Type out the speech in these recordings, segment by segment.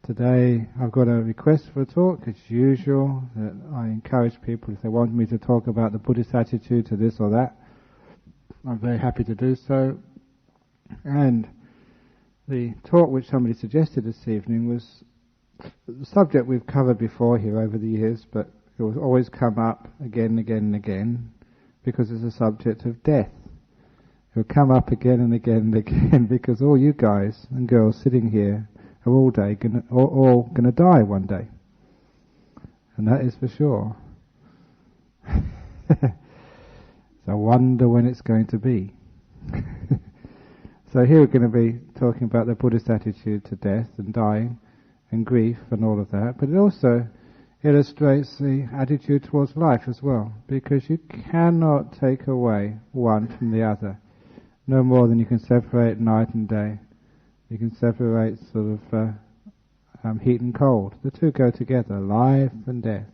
Today I've got a request for a talk, as usual, that I encourage people, if they want me to talk about the Buddhist attitude to this or that, I'm very happy to do so. And the talk which somebody suggested this evening was the subject we've covered before here over the years, but it will always come up again and again and again, because it's a subject of death. It will come up again and again and again, because all you guys and girls sitting here are all going to die one day. And that is for sure. So I wonder when it's going to be. So here we're going to be talking about the Buddhist attitude to death and dying and grief and all of that, but it also illustrates the attitude towards life as well, because you cannot take away one from the other, no more than you can separate night and day. You can separate sort of heat and cold. The two go together, life and death.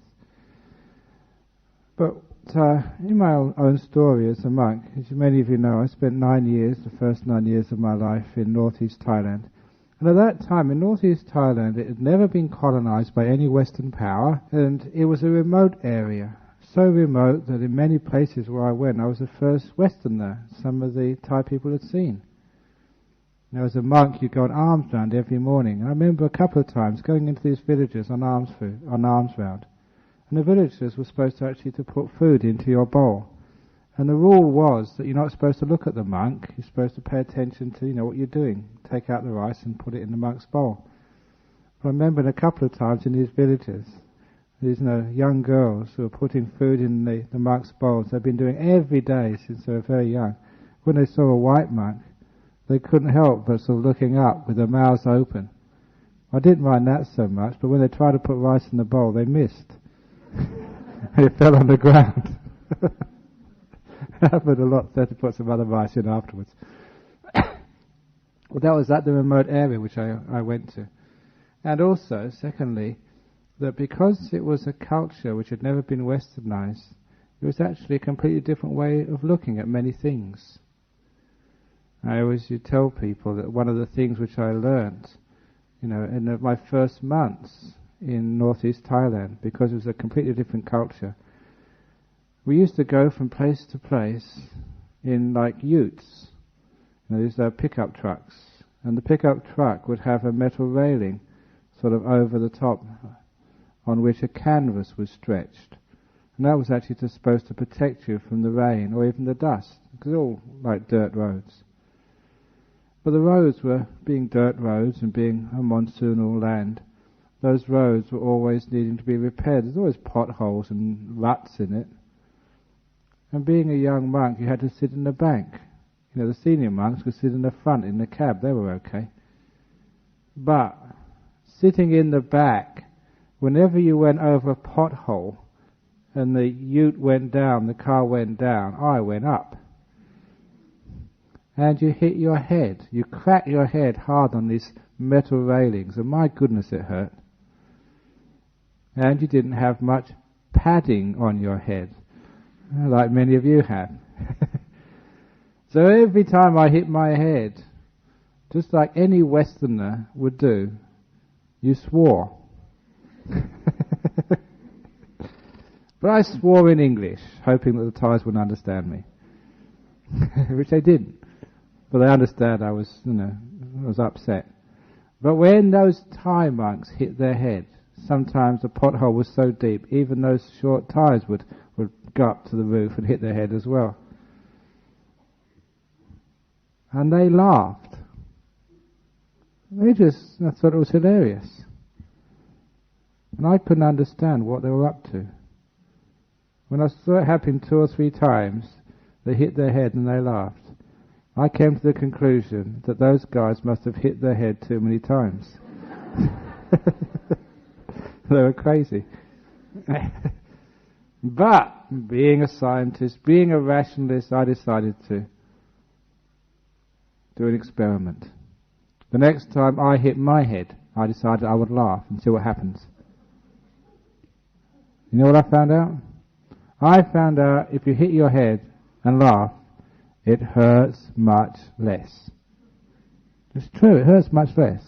But in my own story as a monk, as many of you know, I spent 9 years, the first 9 years of my life, in northeast Thailand. And at that time, in northeast Thailand, it had never been colonized by any Western power, and it was a remote area. So remote that in many places where I went, I was the first Westerner some of the Thai people had seen. Now, as a monk, you'd go on alms round every morning. And I remember a couple of times going into these villages on alms round. And the villagers were supposed to actually to put food into your bowl. And the rule was that you're not supposed to look at the monk. You're supposed to pay attention to, what you're doing. Take out the rice and put it in the monk's bowl. But I remember a couple of times in these villages, these young girls who were putting food in the monk's bowls. They've been doing every day since they were very young. When they saw a white monk, they couldn't help but sort of looking up with their mouths open. I didn't mind that so much, but when they tried to put rice in the bowl, they missed. It fell on the ground. Happened a lot, so I had to put some other rice in afterwards. Well, that was at the remote area which I went to. And also, secondly, that because it was a culture which had never been westernized, it was actually a completely different way of looking at many things. I always tell people that one of the things which I learnt, in my first months in northeast Thailand, because it was a completely different culture, we used to go from place to place in utes. These are pickup trucks, and the pickup truck would have a metal railing sort of over the top on which a canvas was stretched. And that was actually supposed to protect you from the rain or even the dust, because they're all like dirt roads. But the roads were, being dirt roads and being a monsoonal land, those roads were always needing to be repaired. There's always potholes and ruts in it. And being a young monk, you had to sit in the bank. The senior monks could sit in the front in the cab, they were okay. But sitting in the back, whenever you went over a pothole and the ute went down, the car went down, I went up. And you hit your head. You crack your head hard on these metal railings, and my goodness, it hurt. And you didn't have much padding on your head, like many of you have. So every time I hit my head, just like any Westerner would do, you swore. But I swore in English, hoping that the Thais wouldn't understand me. Which they didn't. But they understand I was upset. But when those Thai monks hit their head, sometimes the pothole was so deep, even those short Thais would go up to the roof and hit their head as well. And they laughed. I thought it was hilarious. And I couldn't understand what they were up to. When I saw it happen 2 or 3 times, they hit their head and they laughed. I came to the conclusion that those guys must have hit their head too many times. They were crazy. But, being a scientist, being a rationalist, I decided to do an experiment. The next time I hit my head, I decided I would laugh and see what happens. You know what I found out? I found out if you hit your head and laugh, it hurts much less. It's true, it hurts much less.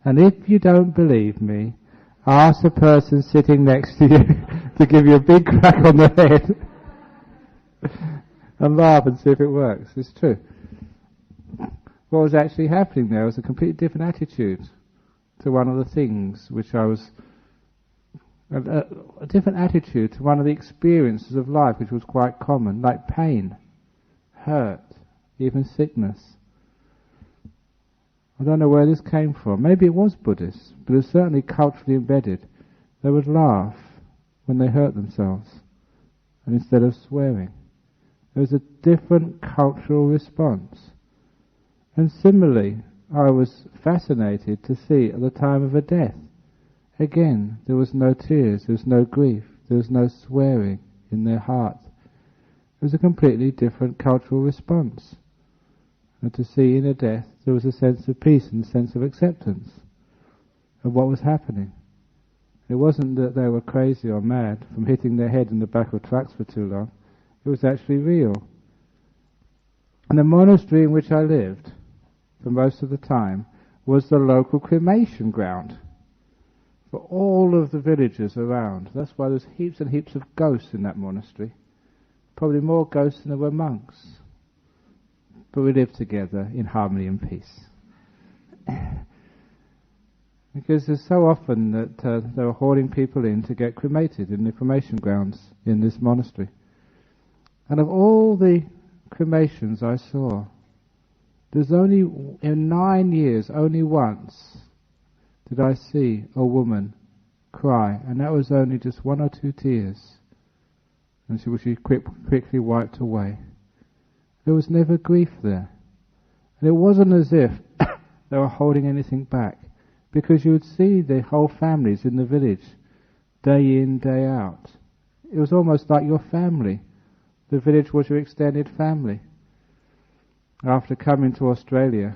And if you don't believe me, ask the person sitting next to you to give you a big crack on the head and laugh and see if it works. It's true. What was actually happening there was a completely different attitude to one of the things which I was... A different attitude to one of the experiences of life which was quite common, like pain, hurt, even sickness. I don't know where this came from. Maybe it was Buddhist, but it was certainly culturally embedded. They would laugh when they hurt themselves, and instead of swearing. There was a different cultural response. And similarly, I was fascinated to see at the time of a death, again, there was no tears, there was no grief, there was no swearing in their heart. It was a completely different cultural response. And to see in a death, there was a sense of peace and a sense of acceptance of what was happening. It wasn't that they were crazy or mad from hitting their head in the back of trucks for too long. It was actually real. And the monastery in which I lived, for most of the time, was the local cremation ground for all of the villagers around. That's why there's heaps and heaps of ghosts in that monastery. Probably more ghosts than there were monks. But we lived together in harmony and peace. Because there's so often that they were hauling people in to get cremated in the cremation grounds in this monastery. And of all the cremations I saw, there's only, in 9 years, only once did I see a woman cry, and that was only just 1 or 2 tears, and she quickly wiped away. There was never grief there, and it wasn't as if they were holding anything back, because you would see the whole families in the village, day in, day out. It was almost like your family. The village was your extended family. After coming to Australia,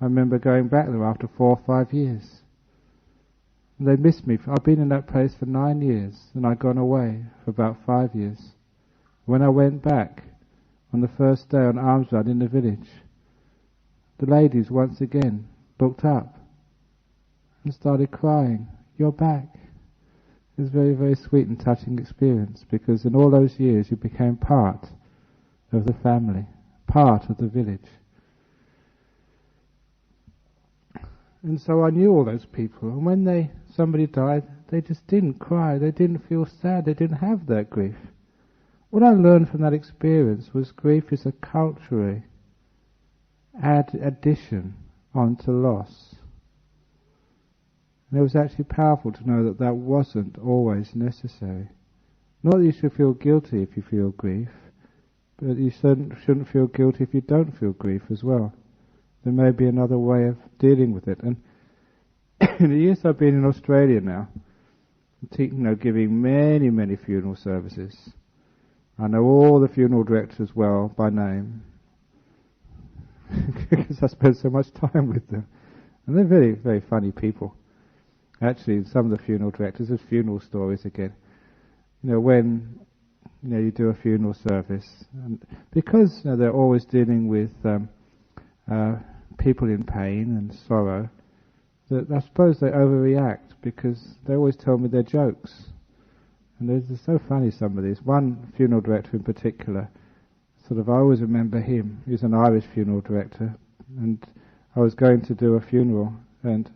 I remember going back there after 4 or 5 years. And they missed me. I've been in that place for 9 years, and I'd gone away for about 5 years. When I went back on the first day on alms run in the village, the ladies once again looked up and started crying. You're back. It was a very, very sweet and touching experience, because in all those years you became part of the family, part of the village. And so I knew all those people, and when somebody died, they just didn't cry, they didn't feel sad, they didn't have that grief. What I learned from that experience was grief is a cultural addition onto loss. And it was actually powerful to know that that wasn't always necessary. Not that you should feel guilty if you feel grief, but you shouldn't feel guilty if you don't feel grief as well. There may be another way of dealing with it. And in the years I've been in Australia now, giving many, many funeral services. I know all the funeral directors well by name, because I spend so much time with them. And they're very, very funny people. Actually, some of the funeral directors, there's funeral stories again. When you do a funeral service, and because they're always dealing with people in pain and sorrow, that I suppose they overreact, because they always tell me their jokes. And they're so funny, some of these. One funeral director in particular, I always remember him. He's an Irish funeral director, and I was going to do a funeral, and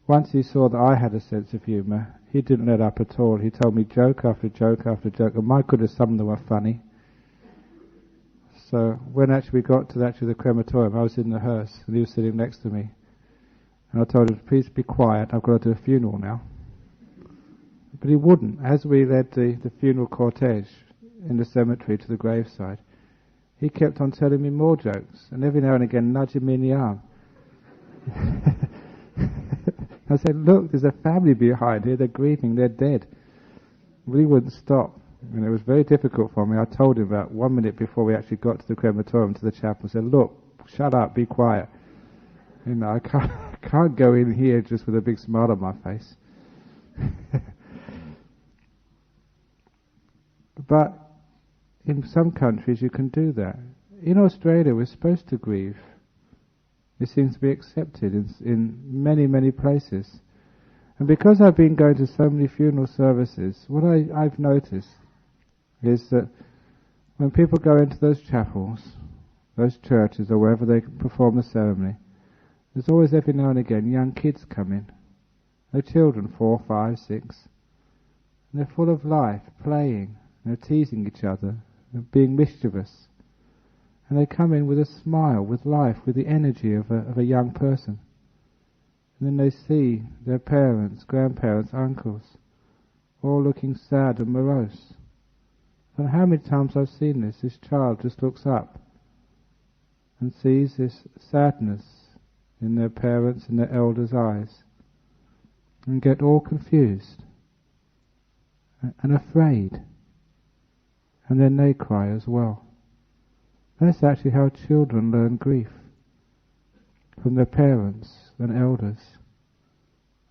once he saw that I had a sense of humour, he didn't let up at all. He told me joke after joke after joke, and my goodness, some of them were funny. So when actually we got to the crematorium, I was in the hearse, and he was sitting next to me. And I told him, please be quiet, I've got to do a funeral now. But he wouldn't. As we led the funeral cortege in the cemetery to the graveside, he kept on telling me more jokes, and every now and again nudging me in the arm. I said, look, there's a family behind here, they're grieving, they're dead. But he wouldn't stop. And it was very difficult for me. I told him about 1 minute before we actually got to the crematorium, to the chapel, and said, look, shut up, be quiet. I can't go in here just with a big smile on my face. But in some countries you can do that. In Australia we're supposed to grieve. It seems to be accepted in many, many places. And because I've been going to so many funeral services, what I've noticed is that when people go into those chapels, those churches, or wherever they perform the ceremony, there's always every now and again young kids come in. They're children, 4, 5, 6. And they're full of life, playing, they're teasing each other, they're being mischievous. And they come in with a smile, with life, with the energy of a young person. And then they see their parents, grandparents, uncles, all looking sad and morose. And how many times I've seen this child just looks up and sees this sadness in their parents' and their elders' eyes, and get all confused and afraid, and then they cry as well. That's actually how children learn grief, from their parents and elders.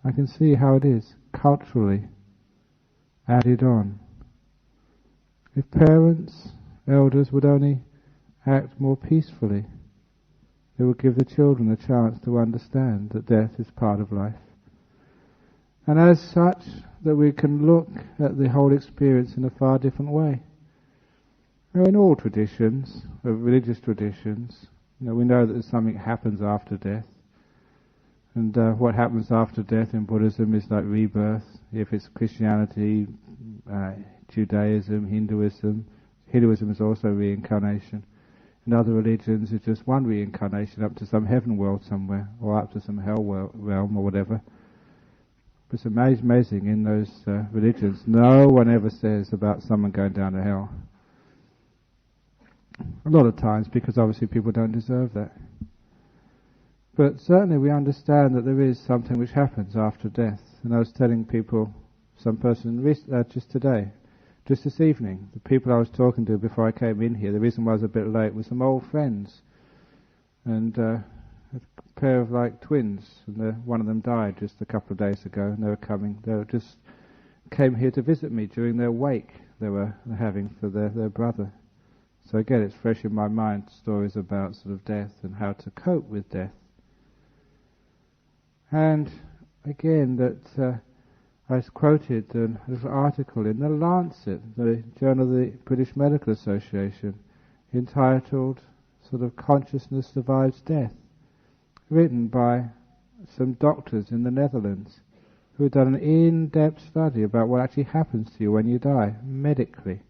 I can see how it is culturally added on. If parents, elders would only act more peacefully, it would give the children a chance to understand that death is part of life. And as such, that we can look at the whole experience in a far different way. Now, in all traditions, religious traditions, we know that something happens after death. And what happens after death in Buddhism is like rebirth. If it's Christianity, Judaism, Hinduism is also reincarnation. In other religions, it's just one reincarnation up to some heaven world somewhere, or up to some hell realm or whatever. But it's amazing in those religions, no one ever says about someone going down to hell. A lot of times, because obviously people don't deserve that. But certainly we understand that there is something which happens after death. And I was telling people, some person just today, just this evening, the people I was talking to before I came in here, the reason why I was a bit late was some old friends. And a pair of twins, and one of them died just a couple of days ago, and they just came here to visit me during their wake they were having for their brother. So again, it's fresh in my mind, stories about sort of death and how to cope with death. And again, that I quoted a little article in the Lancet, the journal of the British Medical Association, entitled sort of Consciousness Survives Death, written by some doctors in the Netherlands who had done an in-depth study about what actually happens to you when you die, medically.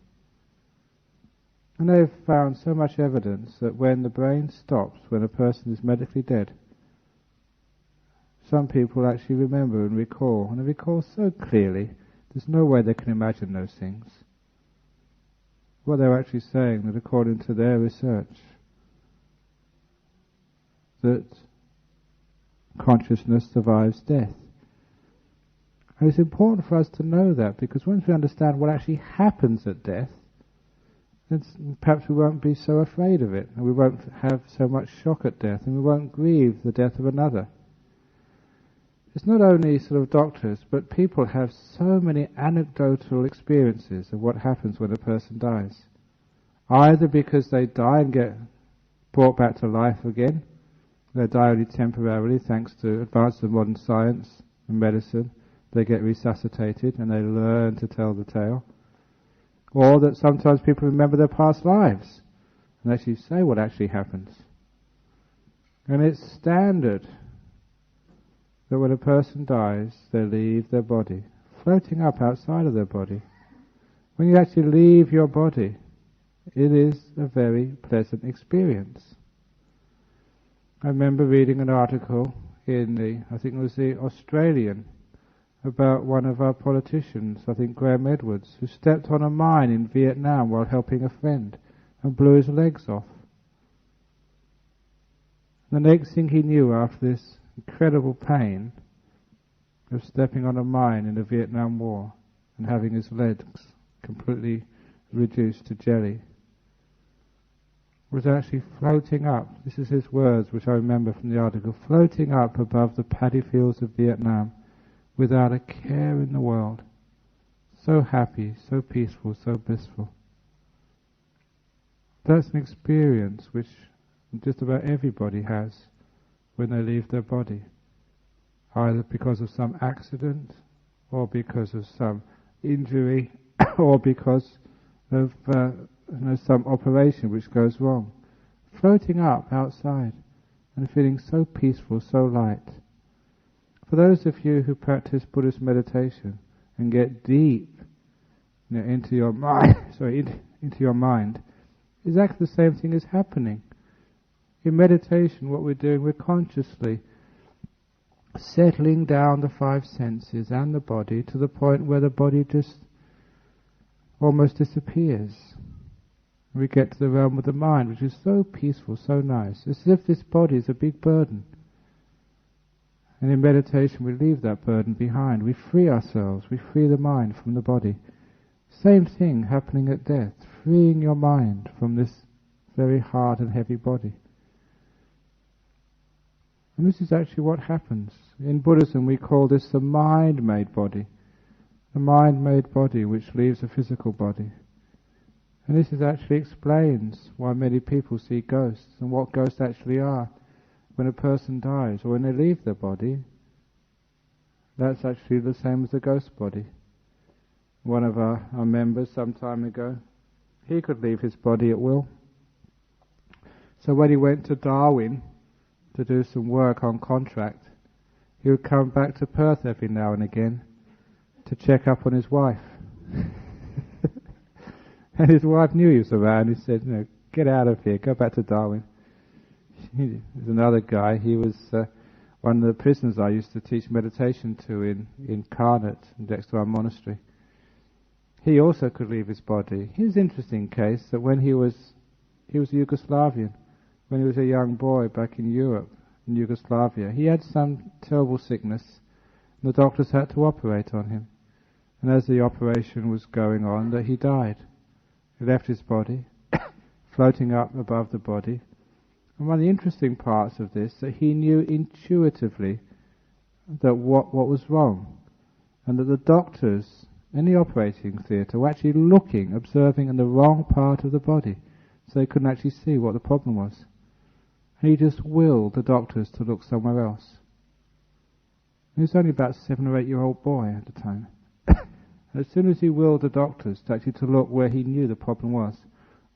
And they've found so much evidence that when the brain stops, when a person is medically dead, some people actually remember and recall, and they recall so clearly, there's no way they can imagine those things. What they're actually saying, that according to their research, that consciousness survives death. And it's important for us to know that, because once we understand what actually happens at death, then perhaps we won't be so afraid of it, and we won't have so much shock at death, and we won't grieve the death of another. It's not only sort of doctors, but people have so many anecdotal experiences of what happens when a person dies. Either because they die and get brought back to life again, they die only temporarily thanks to advances of modern science and medicine, they get resuscitated and they learn to tell the tale. Or that sometimes people remember their past lives and actually say what actually happens. And it's standard that when a person dies, they leave their body, floating up outside of their body. When you actually leave your body, it is a very pleasant experience. I remember reading an article in I think it was the Australian, about one of our politicians, I think Graham Edwards, who stepped on a mine in Vietnam while helping a friend and blew his legs off. The next thing he knew, after this incredible pain of stepping on a mine in the Vietnam War and having his legs completely reduced to jelly, was actually floating up, this is his words which I remember from the article, floating up above the paddy fields of Vietnam without a care in the world, so happy, so peaceful, so blissful. That's an experience which just about everybody has when they leave their body, either because of some accident, or because of some injury, or because of some operation which goes wrong. Floating up outside and feeling so peaceful, so light. For those of you who practice Buddhist meditation and get deep into your mind, into your mind, exactly the same thing is happening. In meditation, what we're doing, we're consciously settling down the five senses and the body to the point where the body just almost disappears. We get to the realm of the mind, which is so peaceful, so nice. It's as if this body is a big burden. And in meditation we leave that burden behind. We free ourselves, we free the mind from the body. Same thing happening at death, freeing your mind from this very hard and heavy body. And this is actually what happens. In Buddhism we call this the mind-made body. The mind-made body which leaves the physical body. And this actually explains why many people see ghosts and what ghosts actually are. When a person dies or when they leave their body, that's actually the same as a ghost body. One of our members some time ago, he could leave his body at will. So when he went to Darwin to do some work on contract, he would come back to Perth every now and again to check up on his wife. And his wife knew he was around. He said, get out of here, go back to Darwin. There's another guy, he was one of the prisoners I used to teach meditation to in Karnat, next to our monastery. He also could leave his body. Here's an interesting case that when he was Yugoslavian, when he was a young boy back in Europe, in Yugoslavia, he had some terrible sickness, and the doctors had to operate on him. And as the operation was going on, that he died. He left his body, floating up above the body. And one of the interesting parts of this, that he knew intuitively that what was wrong, and that the doctors in the operating theatre were actually looking, observing in the wrong part of the body, so they couldn't actually see what the problem was. And he just willed the doctors to look somewhere else. He was only about a 7 or 8 year old boy at the time. And as soon as he willed the doctors to actually to look where he knew the problem was,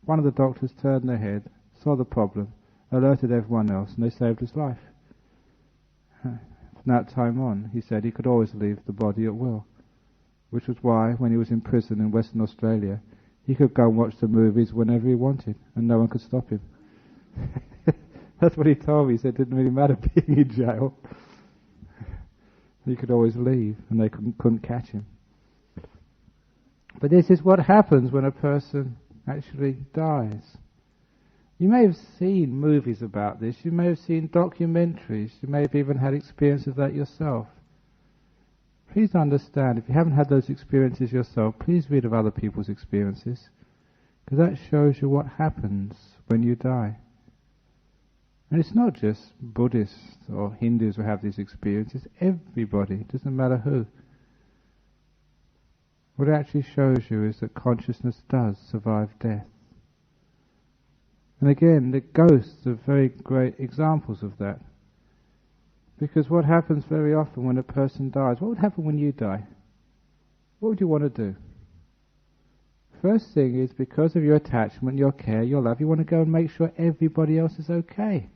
one of the doctors turned their head, saw the problem, alerted everyone else, and they saved his life. From that time on, he said he could always leave the body at will, which was why, when he was in prison in Western Australia, he could go and watch the movies whenever he wanted, and no one could stop him. That's what he told me. He said it didn't really matter being in jail. He could always leave, and they couldn't catch him. But this is what happens when a person actually dies. You may have seen movies about this, you may have seen documentaries, you may have even had experience of that yourself. Please understand, if you haven't had those experiences yourself, please read of other people's experiences, because that shows you what happens when you die. And it's not just Buddhists or Hindus who have these experiences, everybody, it doesn't matter who. What it actually shows you is that consciousness does survive death. And again, the ghosts are very great examples of that. Because what happens very often when a person dies, what would happen when you die? What would you want to do? First thing is, because of your attachment, your care, your love, you want to go and make sure everybody else is okay.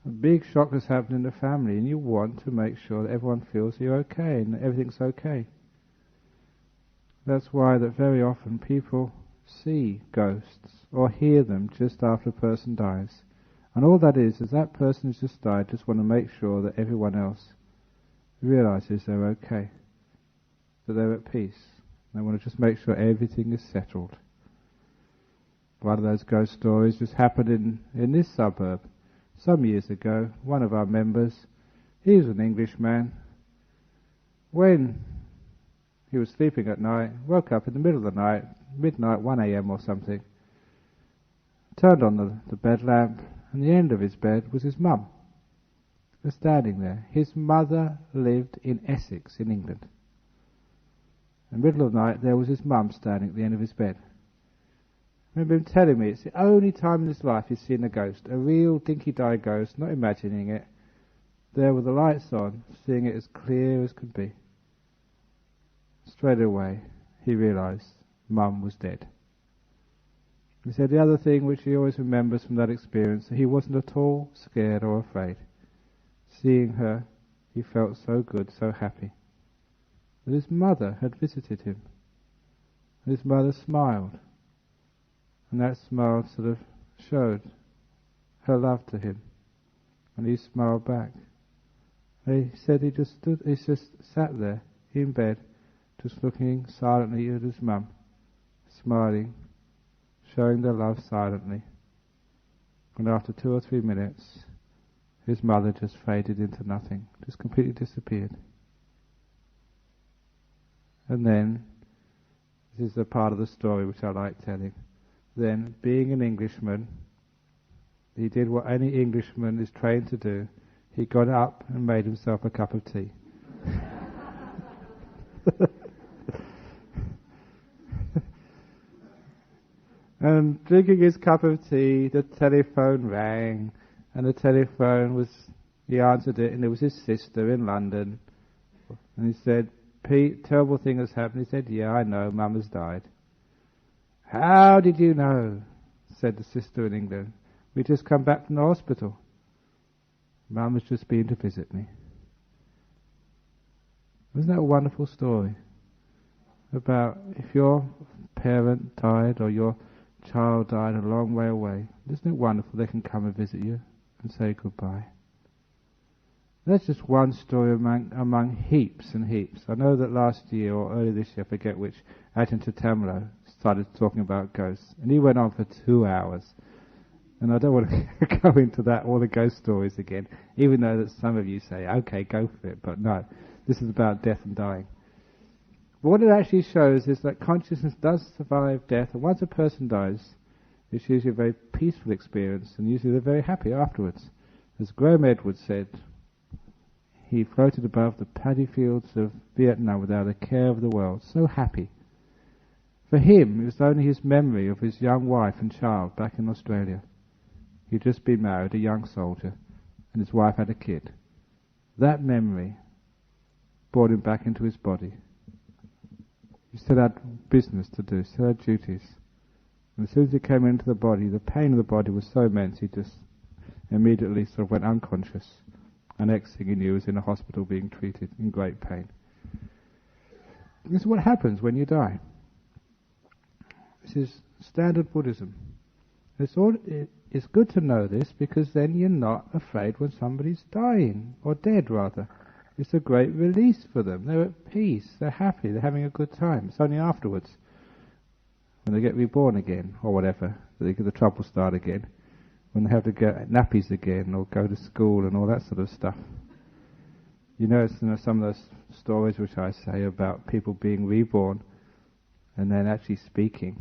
A big shock has happened in the family, and you want to make sure that everyone feels you're okay and that everything's okay. That's why that very often people see ghosts or hear them just after a person dies. And all that is that person who's just died just want to make sure that everyone else realizes they're okay, that they're at peace. They want to just make sure everything is settled. One of those ghost stories just happened in this suburb. Some years ago, one of our members, he was an Englishman. When he was sleeping at night, woke up in the middle of the night, midnight, 1 a.m. or something, turned on the bed lamp, and the end of his bed was his mum. Was standing there. His mother lived in Essex, in England. In the middle of the night, there was his mum standing at the end of his bed. I remember him telling me it's the only time in his life he's seen a ghost, a real dinky-die ghost, not imagining it, there with the lights on, seeing it as clear as could be. Straight away he realised Mum was dead. He said the other thing which he always remembers from that experience, that he wasn't at all scared or afraid. Seeing her, he felt so good, so happy. That his mother had visited him. His mother smiled. And that smile sort of showed her love to him. And he smiled back. He said he just sat there in bed, just looking silently at his mum, smiling, showing their love silently. And after 2 or 3 minutes, his mother just faded into nothing, just completely disappeared. And then, this is the part of the story which I like telling, then, being an Englishman, he did what any Englishman is trained to do. He got up and made himself a cup of tea. And drinking his cup of tea, the telephone rang, and the telephone was, he answered it, and it was his sister in London. And he said, "Pete, terrible thing has happened." He said, "Yeah, I know, Mum has died." "How did you know?" said the sister in England. "We just come back from the hospital. Mum has just been to visit me." Isn't that a wonderful story? About if your parent died or your child died a long way away, isn't it wonderful they can come and visit you and say goodbye? That's just one story among heaps and heaps. I know that last year or early this year, I forget which, Ajahn Cattamalo started talking about ghosts, and he went on for 2 hours. And I don't want to go into that, all the ghost stories again, even though that some of you say, okay, go for it, but no, this is about death and dying. But what it actually shows is that consciousness does survive death, and once a person dies, it's usually a very peaceful experience, and usually they're very happy afterwards. As Graham Edwards said, he floated above the paddy fields of Vietnam without a care of the world, so happy. For him, it was only his memory of his young wife and child back in Australia. He'd just been married, a young soldier, and his wife had a kid. That memory brought him back into his body. He still had business to do, still had duties. And as soon as he came into the body, the pain of the body was so immense, he just immediately sort of went unconscious. And next thing he knew, he was in a hospital being treated in great pain. This is what happens when you die. This is standard Buddhism. It's good to know this, because then you're not afraid when somebody's dying, or dead rather. It's a great release for them. They're at peace, they're happy, they're having a good time. It's only afterwards, when they get reborn again, or whatever, that the trouble start again. When they have to get nappies again, or go to school and all that sort of stuff. You know, some of those stories which I say about people being reborn and then actually speaking.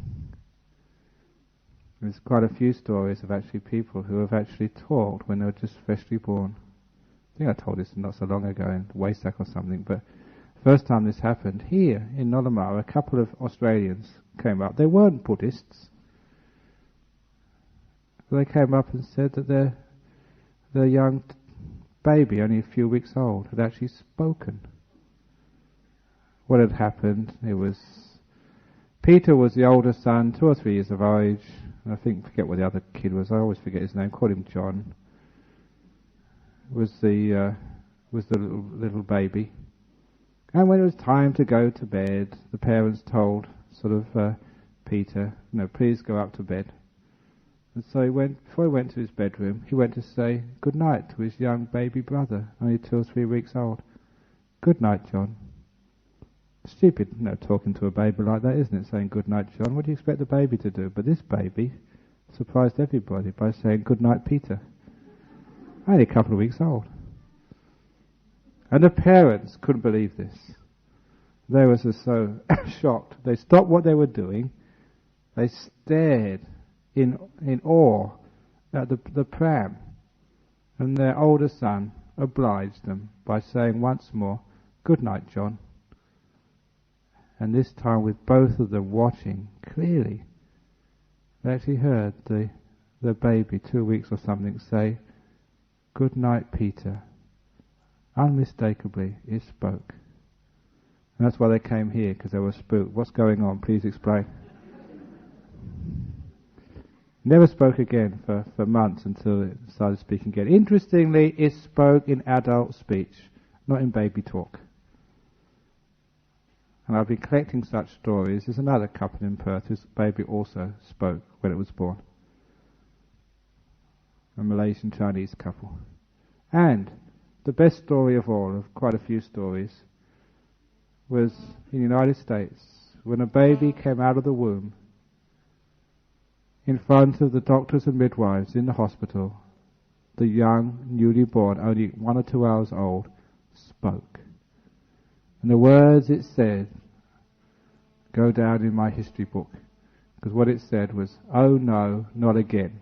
There's quite a few stories of actually people who have actually talked when they were just freshly born. I think I told this not so long ago in Waisak or something, but the first time this happened, here in Nolamara, a couple of Australians came up. They weren't Buddhists. They came up and said that their young baby, only a few weeks old, had actually spoken. What had happened, it was Peter was the older son, 2 or 3 years of age, and I forget what the other kid was, I always forget his name, called him John, was the little baby. And when it was time to go to bed, the parents told Peter, "No, please go up to bed." And so before he went to his bedroom, he went to say good night to his young baby brother, only 2 or 3 weeks old. "Good night, John." Stupid, talking to a baby like that, isn't it? Saying good night, John. What do you expect the baby to do? But this baby surprised everybody by saying good night, Peter. Only a couple of weeks old. And the parents couldn't believe this. They were just so shocked. They stopped what they were doing. They stared in awe at the pram, and their older son obliged them by saying once more, "Good night, John." And this time with both of them watching clearly. I actually heard the baby, 2 weeks or something, say, "Good night, Peter." Unmistakably, it spoke. And that's why they came here, because they were spooked. What's going on? Please explain. Never spoke again for months until it started speaking again. Interestingly, it spoke in adult speech, not in baby talk. And I've been collecting such stories. There's another couple in Perth whose baby also spoke when it was born. A Malaysian Chinese couple. And the best story of all, of quite a few stories, was in the United States, when a baby came out of the womb in front of the doctors and midwives in the hospital. The young, newly born, only 1 or 2 hours old, spoke. And the words it said go down in my history book, because what it said was, "Oh no, not again."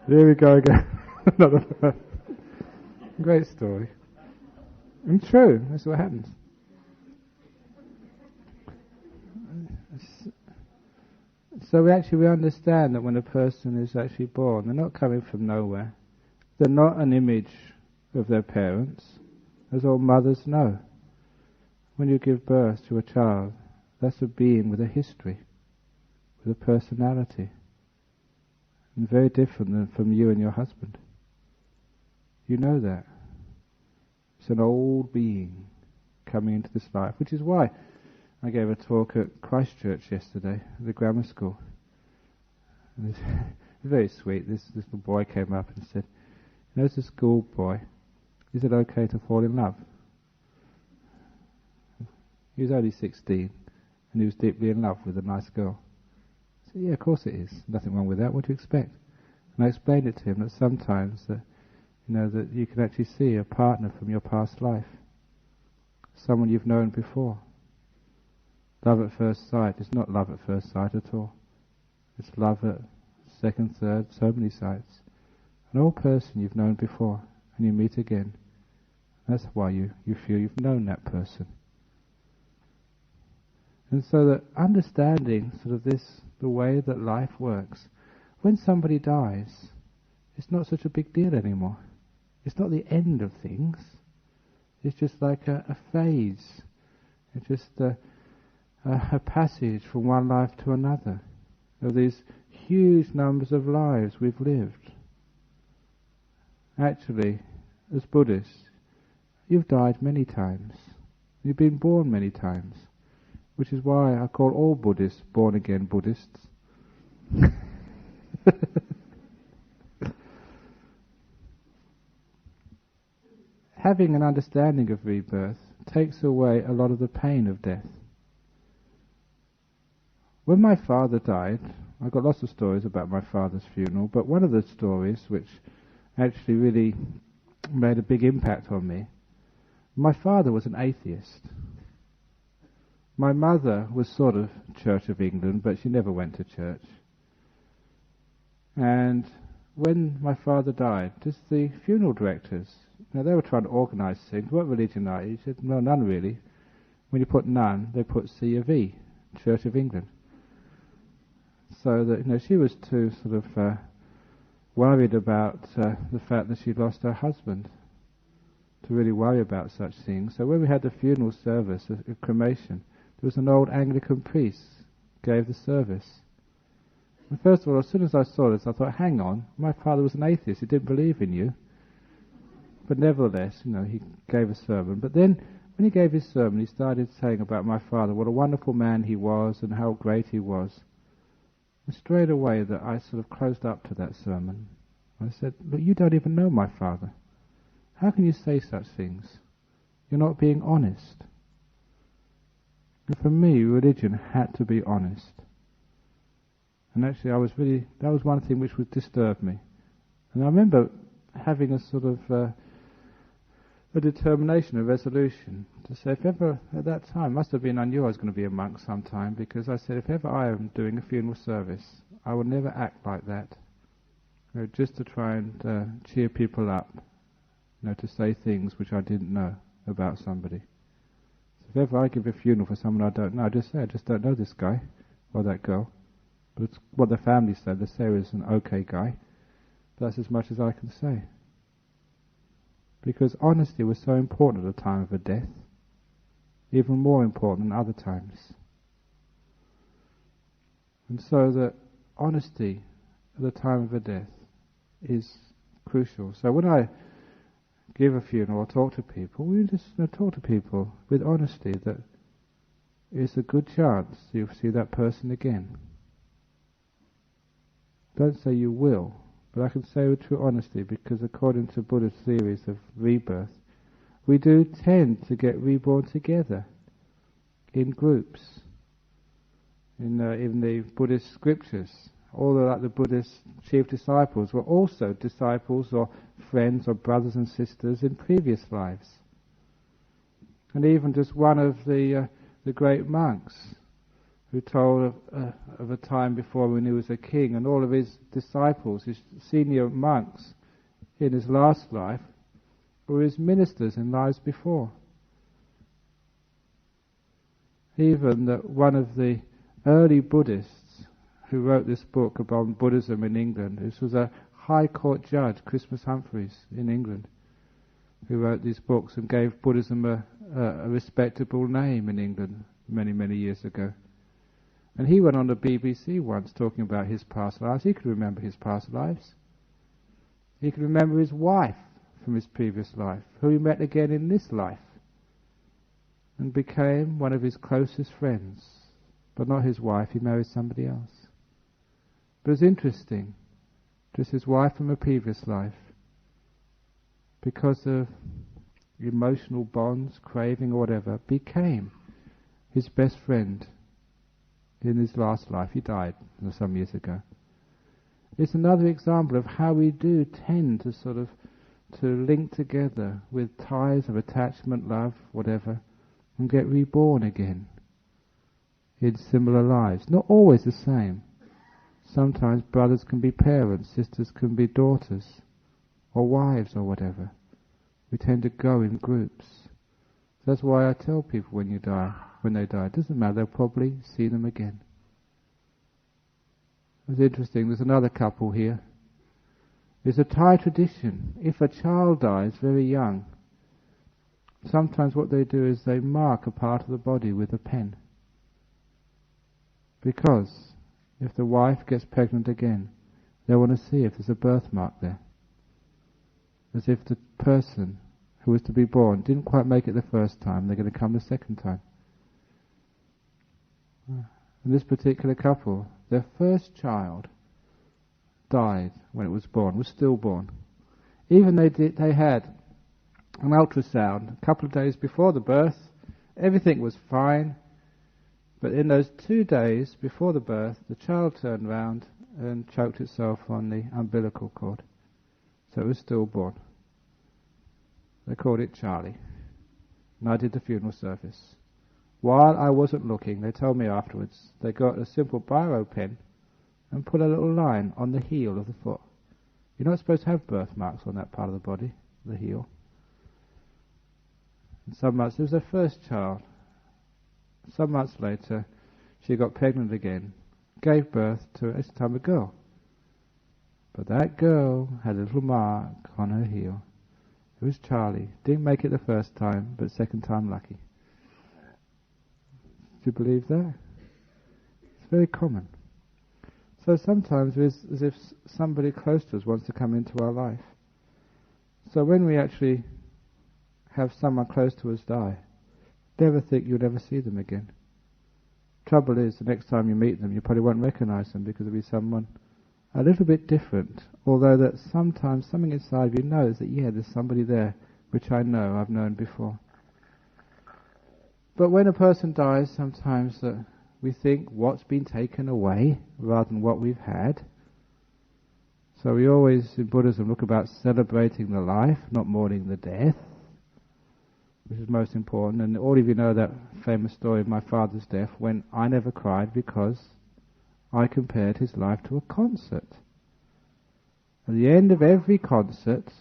There we go again. Another word. Great story. And true, that's what happens. So we understand that when a person is actually born, they're not coming from nowhere. They're not an image of their parents, as all mothers know. When you give birth to a child, that's a being with a history, with a personality, and very different than from you and your husband. You know that. It's an old being coming into this life, which is why I gave a talk at Christchurch yesterday, at the grammar school. And it was very sweet. This little boy came up and said, "As a school boy, is it okay to fall in love?" He was only 16, and he was deeply in love with a nice girl. I said, "Yeah, of course it is. Nothing wrong with that. What do you expect?" And I explained it to him that sometimes that you can actually see a partner from your past life, someone you've known before. Love at first sight is not love at first sight at all. It's love at second, third, so many sights. An old person you've known before, and you meet again. That's why you feel you've known that person. And so that understanding sort of the way that life works, when somebody dies, it's not such a big deal anymore. It's not the end of things. It's just like a phase. It's just a passage from one life to another, of these huge numbers of lives we've lived. Actually, as Buddhists, you've died many times. You've been born many times, which is why I call all Buddhists born-again Buddhists. Having an understanding of rebirth takes away a lot of the pain of death. When my father died, I've got lots of stories about my father's funeral, but one of the stories which actually really made a big impact on me, my father was an atheist. My mother was sort of Church of England, but she never went to church. And when my father died, just the funeral directors, now they were trying to organise things. What religion are you? He said, "No, none really." When you put none, they put C of E, Church of England. So that she was too sort of worried about the fact that she'd lost her husband to really worry about such things. So when we had the funeral service, a cremation, there was an old Anglican priest gave the service. And first of all, as soon as I saw this, I thought, hang on, my father was an atheist, he didn't believe in you. But nevertheless, he gave a sermon. But then, when he gave his sermon, he started saying about my father, what a wonderful man he was and how great he was. And straight away that I sort of closed up to that sermon. I said, "Look, you don't even know my father. How can you say such things? You're not being honest." And for me, religion had to be honest. And actually, that was one thing which would disturb me. And I remember having a sort of a determination, a resolution, to say, if ever, at that time, must have been, I knew I was going to be a monk sometime, because I said, if ever I am doing a funeral service, I will never act like that. Just to try and cheer people up, to say things which I didn't know about somebody. If ever I give a funeral for someone I don't know, I just say, I just don't know this guy or that girl. But it's what the family said. They say he's an okay guy. But that's as much as I can say. Because honesty was so important at the time of a death. Even more important than other times. And so that honesty at the time of a death is crucial. So when I give a funeral or talk to people, we just talk to people with honesty that it's a good chance you'll see that person again. Don't say you will, but I can say with true honesty, because according to Buddhist theories of rebirth, we do tend to get reborn together in groups. In the Buddhist scriptures, all the Buddhist chief disciples were also disciples or friends or brothers and sisters in previous lives. And even just one of the great monks who told of a time before when he was a king, and all of his disciples, his senior monks in his last life, were his ministers in lives before. Even that one of the early Buddhists who wrote this book about Buddhism in England, this was a High Court judge, Christmas Humphreys in England, who wrote these books and gave Buddhism a respectable name in England many, many years ago. And he went on the BBC once talking about his past lives. He could remember his past lives. He could remember his wife from his previous life, who he met again in this life, and became one of his closest friends. But not his wife, he married somebody else. But it's interesting, just his wife from a previous life, because of emotional bonds, craving or whatever, became his best friend in his last life. He died some years ago. It's another example of how we do tend to to link together with ties of attachment, love, whatever, and get reborn again in similar lives. Not always the same. Sometimes brothers can be parents, sisters can be daughters, or wives or whatever. We tend to go in groups. That's why I tell people when they die, it doesn't matter, they'll probably see them again. It's interesting, there's another couple here. It's a Thai tradition. If a child dies very young, sometimes what they do is they mark a part of the body with a pen. Because if the wife gets pregnant again, they want to see if there's a birthmark there. As if the person who was to be born didn't quite make it the first time, they're going to come the second time. And this particular couple, their first child died when it was born, was stillborn. Even they had an ultrasound a couple of days before the birth, everything was fine. But in those 2 days before the birth, the child turned round and choked itself on the umbilical cord. So it was stillborn. They called it Charlie. And I did the funeral service. While I wasn't looking, they told me afterwards, they got a simple biro pen and put a little line on the heel of the foot. You're not supposed to have birthmarks on that part of the body, the heel. And some months, it was their first child. Some months later, she got pregnant again, gave birth to, at the time, a girl. But that girl had a little mark on her heel. It was Charlie. Didn't make it the first time, but second time lucky. Do you believe that? It's very common. So sometimes it's as if somebody close to us wants to come into our life. So when we actually have someone close to us die, never think you'll ever see them again. Trouble is, the next time you meet them, you probably won't recognize them because it'll be someone a little bit different. Although that sometimes something inside you knows that, yeah, there's somebody there which I know, I've known before. But when a person dies, sometimes we think what's been taken away rather than what we've had. So we always, in Buddhism, look about celebrating the life, not mourning the death, which is most important. And all of you know that famous story of my father's death, when I never cried because I compared his life to a concert. At the end of every concert,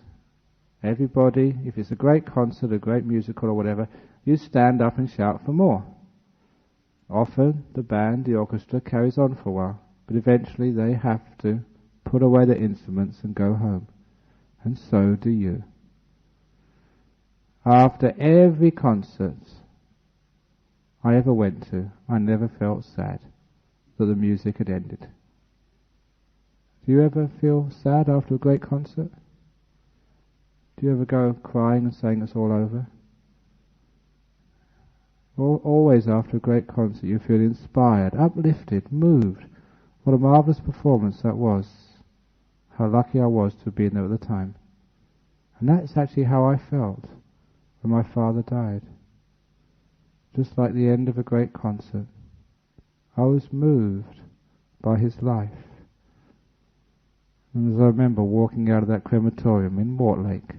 everybody, if it's a great concert, a great musical or whatever, you stand up and shout for more. Often the band, the orchestra, carries on for a while, but eventually they have to put away their instruments and go home. And so do you. After every concert I ever went to, I never felt sad that the music had ended. Do you ever feel sad after a great concert? Do you ever go crying and saying it's all over? Always after a great concert you feel inspired, uplifted, moved. What a marvellous performance that was. How lucky I was to have been there at the time. And that's actually how I felt when my father died. Just like the end of a great concert. I was moved by his life. And as I remember walking out of that crematorium in Mortlake,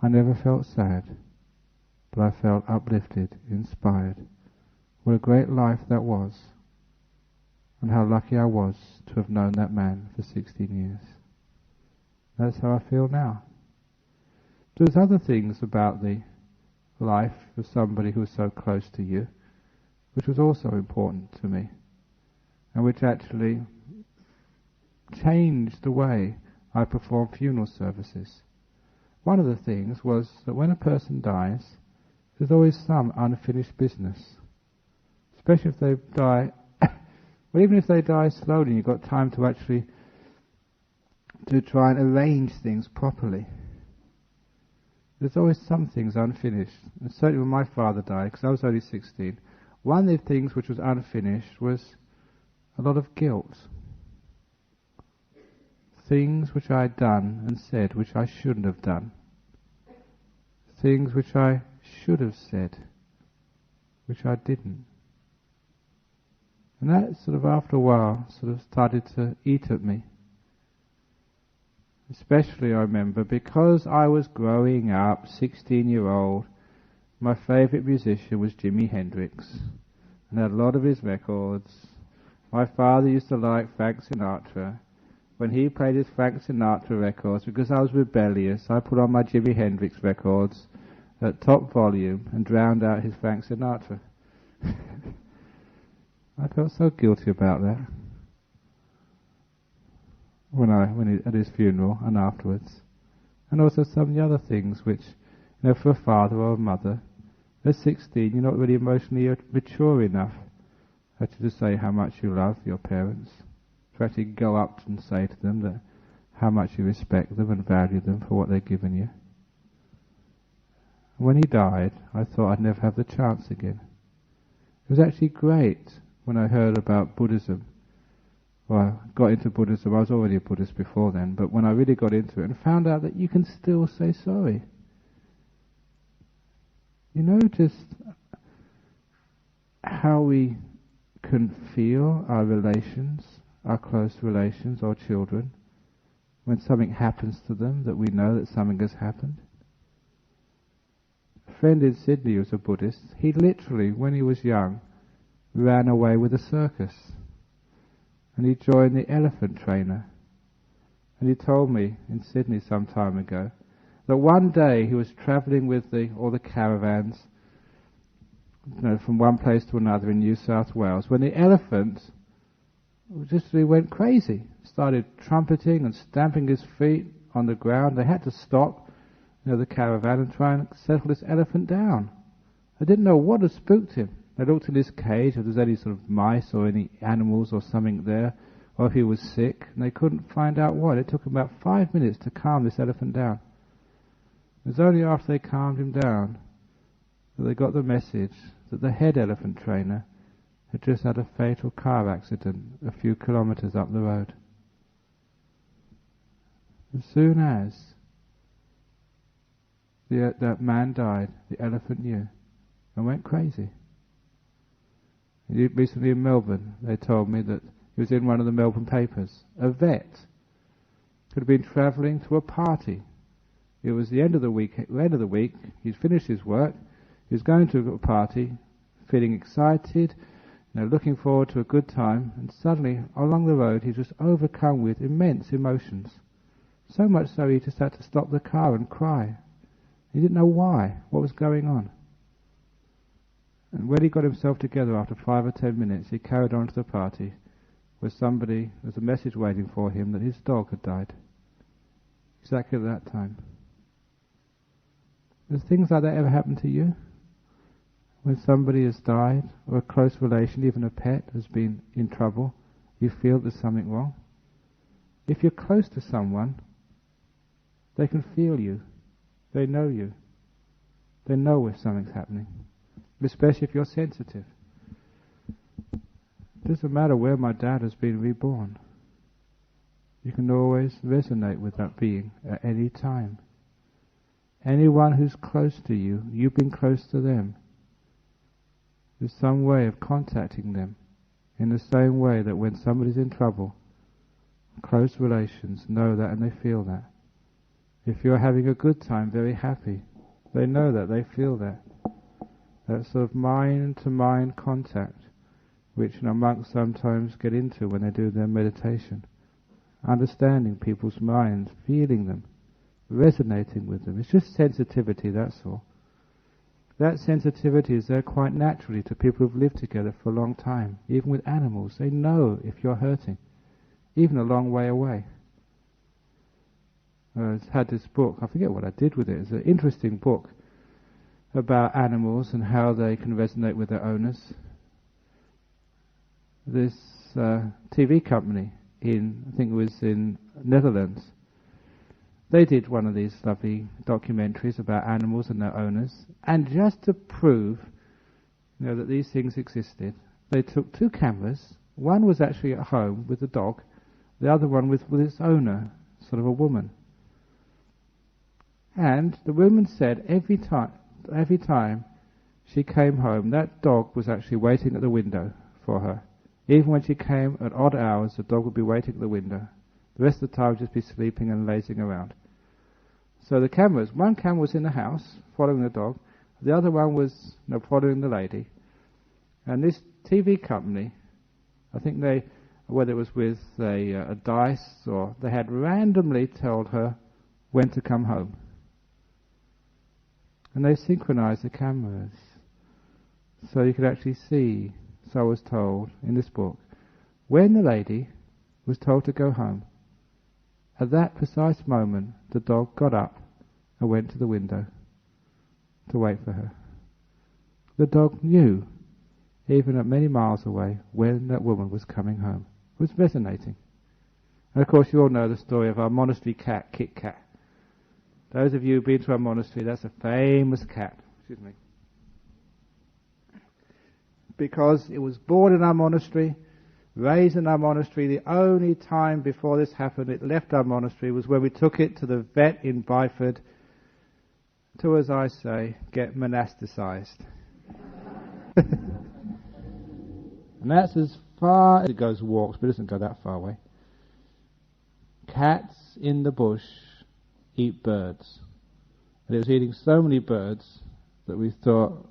I never felt sad, but I felt uplifted, inspired. What a great life that was, and how lucky I was to have known that man for 16 years. That's how I feel now. There's other things about the life of somebody who was so close to you, which was also important to me, and which actually changed the way I perform funeral services. One of the things was that when a person dies, there's always some unfinished business. Especially if they die, well, even if they die slowly, you've got time to actually to try and arrange things properly. There's always some things unfinished. And certainly when my father died, because I was only 16, one of the things which was unfinished was a lot of guilt. Things which I had done and said which I shouldn't have done. Things which I should have said, which I didn't. And that sort of after a while sort of started to eat at me. Especially I remember because I was growing up, 16-year-old, my favourite musician was Jimi Hendrix. And had a lot of his records. My father used to like Frank Sinatra. When he played his Frank Sinatra records, because I was rebellious, I put on my Jimi Hendrix records at top volume and drowned out his Frank Sinatra. I felt so guilty about that at his funeral and afterwards. And also some of the other things which, for a father or a mother, at 16 you're not really emotionally mature enough actually to say how much you love your parents, to actually go up and say to them that how much you respect them and value them for what they've given you. When he died, I thought I'd never have the chance again. It was actually great when I heard about Buddhism. Well, I got into Buddhism. I was already a Buddhist before then, but when I really got into it and found out that you can still say sorry. Just how we can feel our relations, our close relations or children, when something happens to them that we know that something has happened. A friend in Sydney who was a Buddhist, he literally, when he was young, ran away with a circus. And he joined the elephant trainer. And he told me in Sydney some time ago that one day he was travelling with all the caravans from one place to another in New South Wales, when the elephant just went crazy, started trumpeting and stamping his feet on the ground. They had to stop the caravan and try and settle this elephant down. They didn't know what had spooked him. They looked in his cage if there's any sort of mice or any animals or something there, or if he was sick, and they couldn't find out what. It took them about 5 minutes to calm this elephant down. It was only after they calmed him down that they got the message that the head elephant trainer had just had a fatal car accident a few kilometres up the road. As soon as that man died, the elephant knew and went crazy. Recently in Melbourne, they told me that he was in one of the Melbourne papers. A vet who had been travelling to a party. It was the end of the week. He'd finished his work. He was going to a party, feeling excited, looking forward to a good time. And suddenly, along the road, he was overcome with immense emotions. So much so, he just had to stop the car and cry. He didn't know why, what was going on. And when he got himself together after 5 or 10 minutes, he carried on to the party where there was a message waiting for him that his dog had died. Exactly at that time. Does things like that ever happen to you? When somebody has died, or a close relation, even a pet, has been in trouble, you feel there's something wrong? If you're close to someone, they can feel you. They know you. They know if something's happening. Especially if you're sensitive. It doesn't matter where my dad has been reborn. You can always resonate with that being at any time. Anyone who's close to you, you've been close to them. There's some way of contacting them in the same way that when somebody's in trouble, close relations know that and they feel that. If you're having a good time, very happy, they know that, they feel that. That sort of mind-to-mind contact, which monks sometimes get into when they do their meditation. Understanding people's minds, feeling them, resonating with them. It's just sensitivity, that's all. That sensitivity is there quite naturally to people who've lived together for a long time. Even with animals, they know if you're hurting, even a long way away. I had this book, I forget what I did with it. It's an interesting book about animals and how they can resonate with their owners. This TV company I think it was in Netherlands, they did one of these lovely documentaries about animals and their owners, and just to prove that these things existed, they took 2 cameras. One was actually at home with the dog, the other one with its owner, sort of a woman. And the woman said every time she came home, that dog was actually waiting at the window for her. Even when she came at odd hours, the dog would be waiting at the window. The rest of the time would just be sleeping and lazing around. So the cameras, one camera was in the house, following the dog. The other one was following the lady. And this TV company, I think whether it was with a dice or they had randomly told her when to come home. And they synchronized the cameras. So you could actually see, so I was told in this book, when the lady was told to go home, at that precise moment the dog got up and went to the window to wait for her. The dog knew, even at many miles away, when that woman was coming home. It was resonating. And of course you all know the story of our monastery cat, Kit Kat. Those of you who've been to our monastery, that's a famous cat. Excuse me. Because it was born in our monastery, raised in our monastery. The only time before this happened it left our monastery was when we took it to the vet in Byford to, as I say, get monasticized. And that's as far as it goes walks, but it doesn't go that far away. Cats in the bush eat birds. And it was eating so many birds that we thought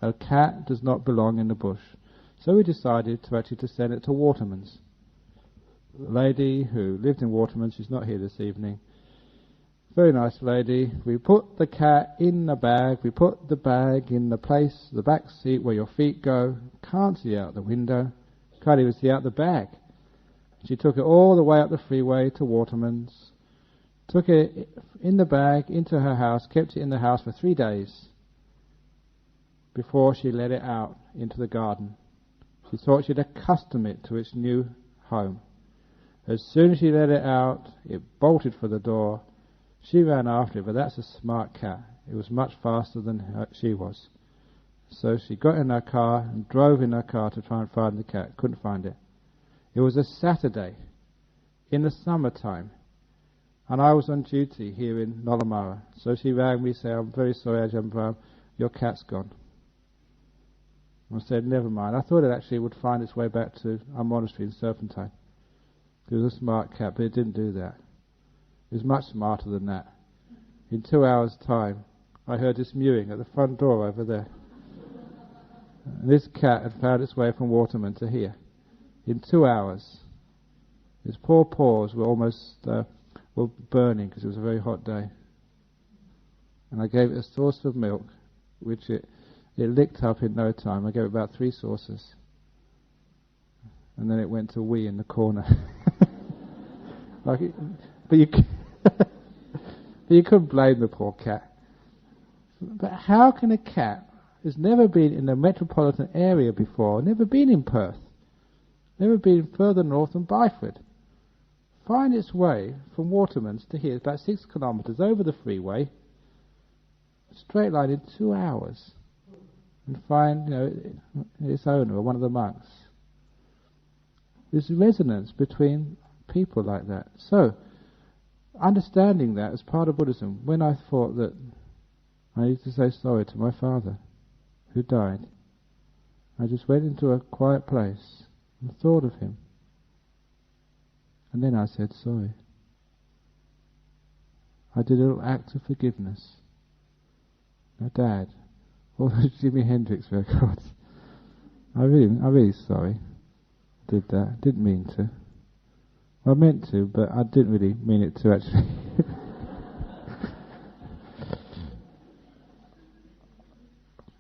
a cat does not belong in the bush. So we decided to send it to Waterman's. The lady who lived in Waterman's, she's not here this evening. Very nice lady. We put the cat in the bag. We put the bag in the back seat where your feet go. Can't see out the window. Can't even see out the bag. She took it all the way up the freeway to Waterman's. Took it in the bag into her house. Kept it in the house for 3 days before she let it out into the garden. She thought she'd accustom it to its new home. As soon as she let it out, it bolted for the door. She ran after it, but that's a smart cat. It was much faster than she was. So she got in her car and drove in her car to try and find the cat. Couldn't find it. It was a Saturday in the summertime, and I was on duty here in Nollamara. So she rang me saying, "I'm very sorry, Ajahn Brahm, your cat's gone." I said, "Never mind." I thought it actually would find its way back to our monastery in Serpentine. It was a smart cat, but it didn't do that. It was much smarter than that. In 2 hours' time, I heard this mewing at the front door over there. And this cat had found its way from Waterman to here. In 2 hours. Its poor paws were almost were burning because it was a very hot day. And I gave it a saucer of milk, which it it licked up in no time. I gave it about 3 saucers. And then it went to wee in the corner. But you couldn't blame the poor cat. But how can a cat who's never been in a metropolitan area before, never been in Perth, never been further north than Byford, find its way from Waterman's to here, about 6 kilometres over the freeway, straight line in 2 hours, and find, its owner or one of the monks? There's resonance between people like that. So, understanding that as part of Buddhism, when I thought that I need to say sorry to my father who died, I just went into a quiet place and thought of him. And then I said sorry. I did a little act of forgiveness. Now, Dad, all those Jimi Hendrix records, I'm really sorry. Did that. Didn't mean to. I meant to, but I didn't really mean it to, actually.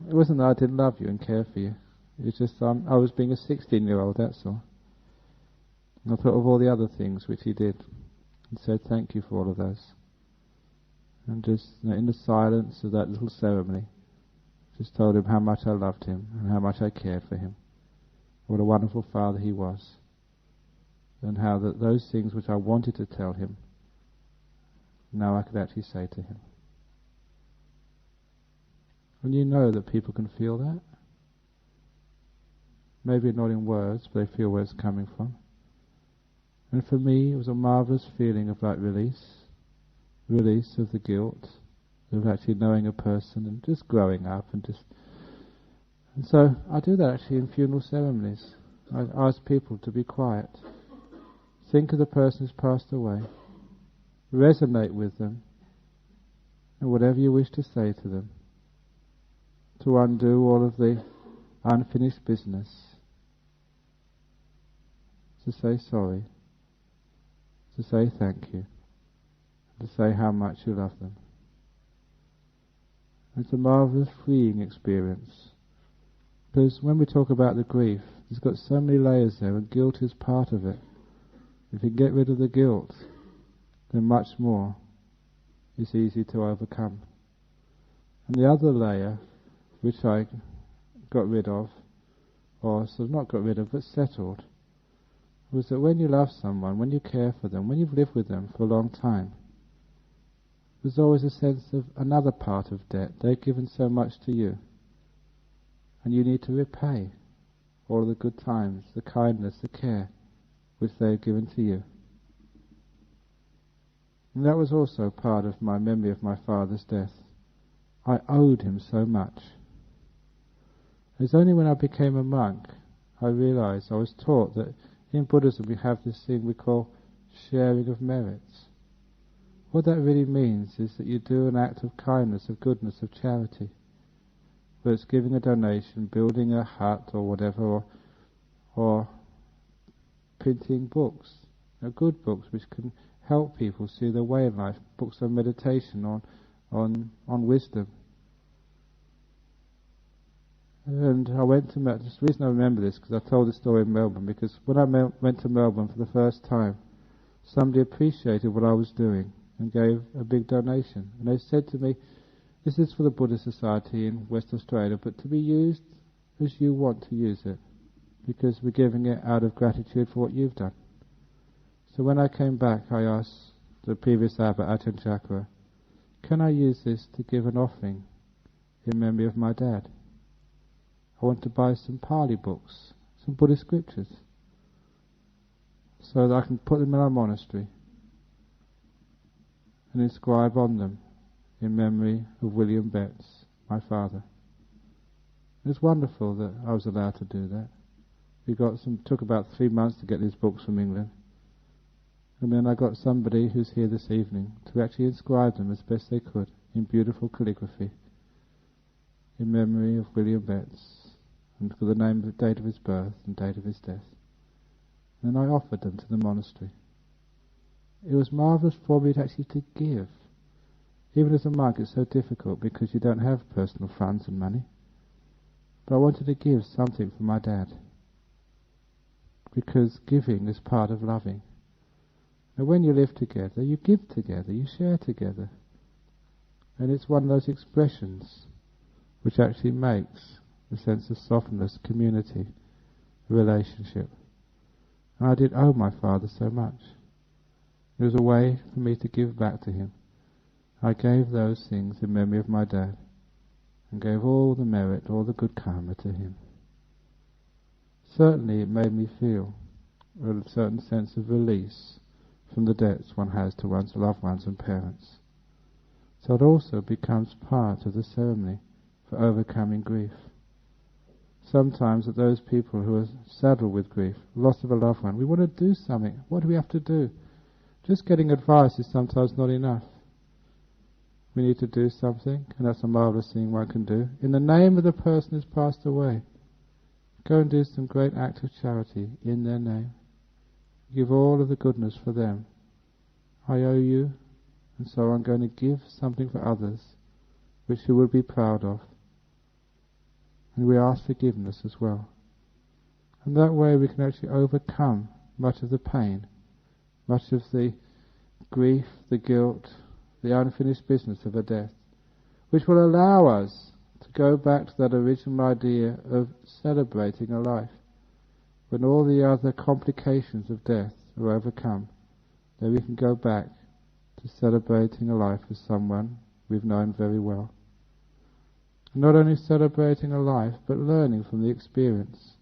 It wasn't that I didn't love you and care for you. It was just I was being a 16-year-old, that's all. And I thought of all the other things which he did and said thank you for all of those. And just in the silence of that little ceremony, just told him how much I loved him and how much I cared for him. What a wonderful father he was. And how that those things which I wanted to tell him, now I could actually say to him. And you know that people can feel that. Maybe not in words, but they feel where it's coming from. And for me, it was a marvellous feeling of like release of the guilt, of actually knowing a person and just growing up and so I do that actually in funeral ceremonies. I ask people to be quiet. Think of the person who's passed away. Resonate with them. And whatever you wish to say to them. To undo all of the unfinished business. To say sorry. To say thank you. To say how much you love them. It's a marvellous freeing experience. Because when we talk about the grief, it's got so many layers there, and guilt is part of it. If you get rid of the guilt, then much more is easy to overcome. And the other layer, which I got rid of, or sort of not got rid of, but settled, was that when you love someone, when you care for them, when you've lived with them for a long time, there's always a sense of another part of debt. They've given so much to you. And you need to repay all of the good times, the kindness, the care which they've given to you. And that was also part of my memory of my father's death. I owed him so much. It's only when I became a monk I realized, I was taught that in Buddhism we have this thing we call sharing of merits. What that really means is that you do an act of kindness, of goodness, of charity. Whether it's giving a donation, building a hut or whatever, or printing books, good books which can help people see their way in life, books on meditation, on wisdom. And I went to Melbourne. The reason I remember this because I told the story in Melbourne, because when I went to Melbourne for the first time, somebody appreciated what I was doing and gave a big donation. And they said to me, this is for the Buddhist Society in West Australia, but to be used as you want to use it, because we're giving it out of gratitude for what you've done. So when I came back, I asked the previous Abbot, Ajahn, can I use this to give an offering in memory of my dad? I want to buy some Pali books, some Buddhist scriptures, so that I can put them in our monastery and inscribe on them in memory of William Betts, my father. It was wonderful that I was allowed to do that. Took about 3 months to get these books from England. And then I got somebody who's here this evening to actually inscribe them as best they could in beautiful calligraphy in memory of William Betts, and for the name, the date of his birth and date of his death. And I offered them to the monastery. It was marvellous for me to give. Even as a monk it's so difficult because you don't have personal funds and money. but I wanted to give something for my dad, because giving is part of loving. And when you live together, you give together, you share together. And it's one of those expressions which actually makes a sense of softness, community, relationship. And I did owe my father so much. It was a way for me to give back to him. I gave those things in memory of my dad, and gave all the merit, all the good karma to him. Certainly it made me feel a certain sense of release from the debts one has to one's loved ones and parents. So it also becomes part of the ceremony for overcoming grief. Sometimes at those people who are saddled with grief, loss of a loved one, we want to do something. What do we have to do? Just getting advice is sometimes not enough. We need to do something, and that's a marvelous thing one can do. In the name of the person who's passed away, go and do some great act of charity in their name. Give all of the goodness for them. I owe you, and so I'm going to give something for others, which you will be proud of. And we ask forgiveness as well. And that way we can actually overcome much of the pain, much of the grief, the guilt, the unfinished business of a death, which will allow us to go back to that original idea of celebrating a life. When all the other complications of death are overcome, then we can go back to celebrating a life with someone we've known very well. Not only celebrating a life, but learning from the experience,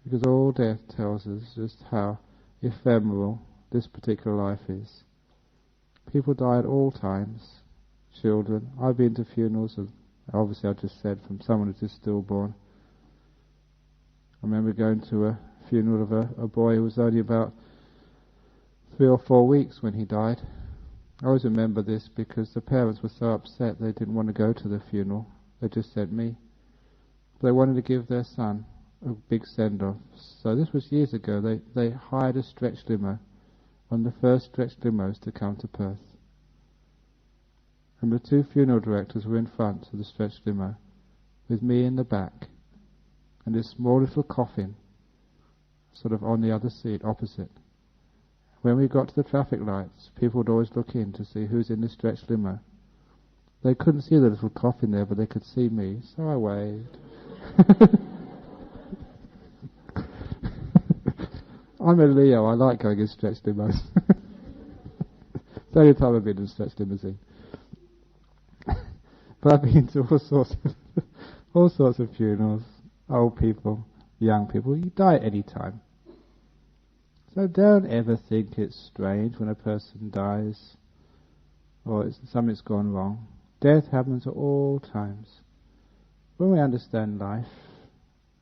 because all death tells us just how ephemeral this particular life is. People die at all times, children. I've been to funerals of, obviously I just said, from someone who's just stillborn. I remember going to a funeral of a boy who was only about 3 or 4 weeks when he died. I always remember this because the parents were so upset they didn't want to go to the funeral. They just sent me. But they wanted to give their son a big send-off. So this was years ago. They hired a stretch limo, one of the first stretch limos to come to Perth. And the 2 funeral directors were in front of the stretch limo, with me in the back, and this small little coffin sort of on the other seat opposite. When we got to the traffic lights, people would always look in to see who's in the stretch limo. They couldn't see the little coffin there, but they could see me, so I waved. I'm a Leo, I like going in stretch limos. It's the only time I've been in a stretch limousine. But I've been to all sorts of funerals, old people, young people. You die at any time. So don't ever think it's strange when a person dies, or something's gone wrong. Death happens at all times. When we understand life,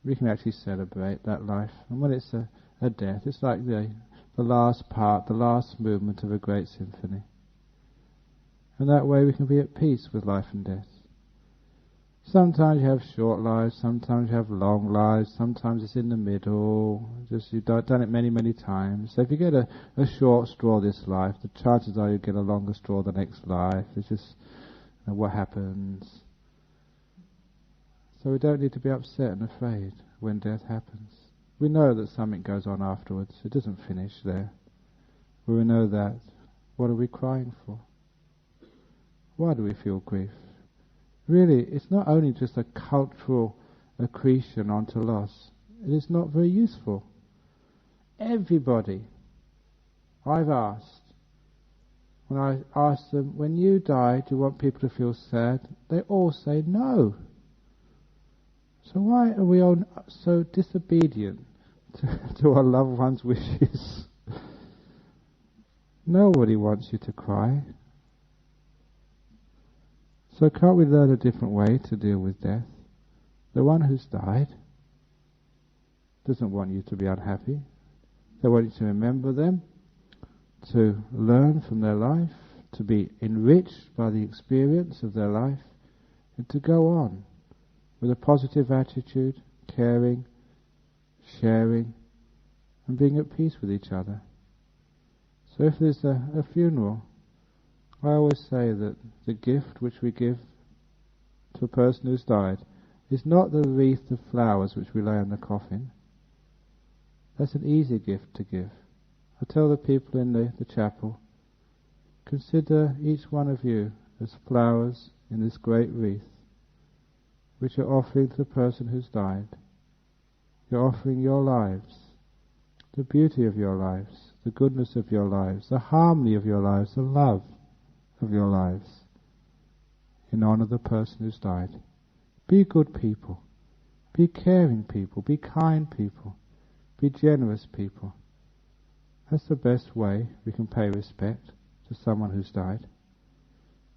we can actually celebrate that life. And when it's a death, it's like the last part, the last movement of a great symphony. And that way we can be at peace with life and death. Sometimes you have short lives, sometimes you have long lives, sometimes it's in the middle, just you've done it many, many times. So if you get a short straw this life, the chances are you get a longer straw the next life. It's just what happens. So we don't need to be upset and afraid when death happens. We know that something goes on afterwards. It doesn't finish there. But we know that. What are we crying for? Why do we feel grief? Really, it's not only just a cultural accretion onto loss. It is not very useful. Everybody I've asked, when I ask them, when you die, do you want people to feel sad? They all say no. So why are we all so disobedient to our loved ones' wishes? Nobody wants you to cry. So can't we learn a different way to deal with death? The one who's died doesn't want you to be unhappy. They want you to remember them, to learn from their life, to be enriched by the experience of their life, and to go on with a positive attitude, caring, sharing, and being at peace with each other. So if there's a funeral, I always say that the gift which we give to a person who's died is not the wreath of flowers which we lay on the coffin. That's an easy gift to give. I tell the people in the chapel, consider each one of you as flowers in this great wreath, which you're offering to the person who's died. You're offering your lives, the beauty of your lives, the goodness of your lives, the harmony of your lives, the love of your lives, in honor of the person who's died. Be good people, be caring people, be kind people, be generous people. That's the best way we can pay respect to someone who's died.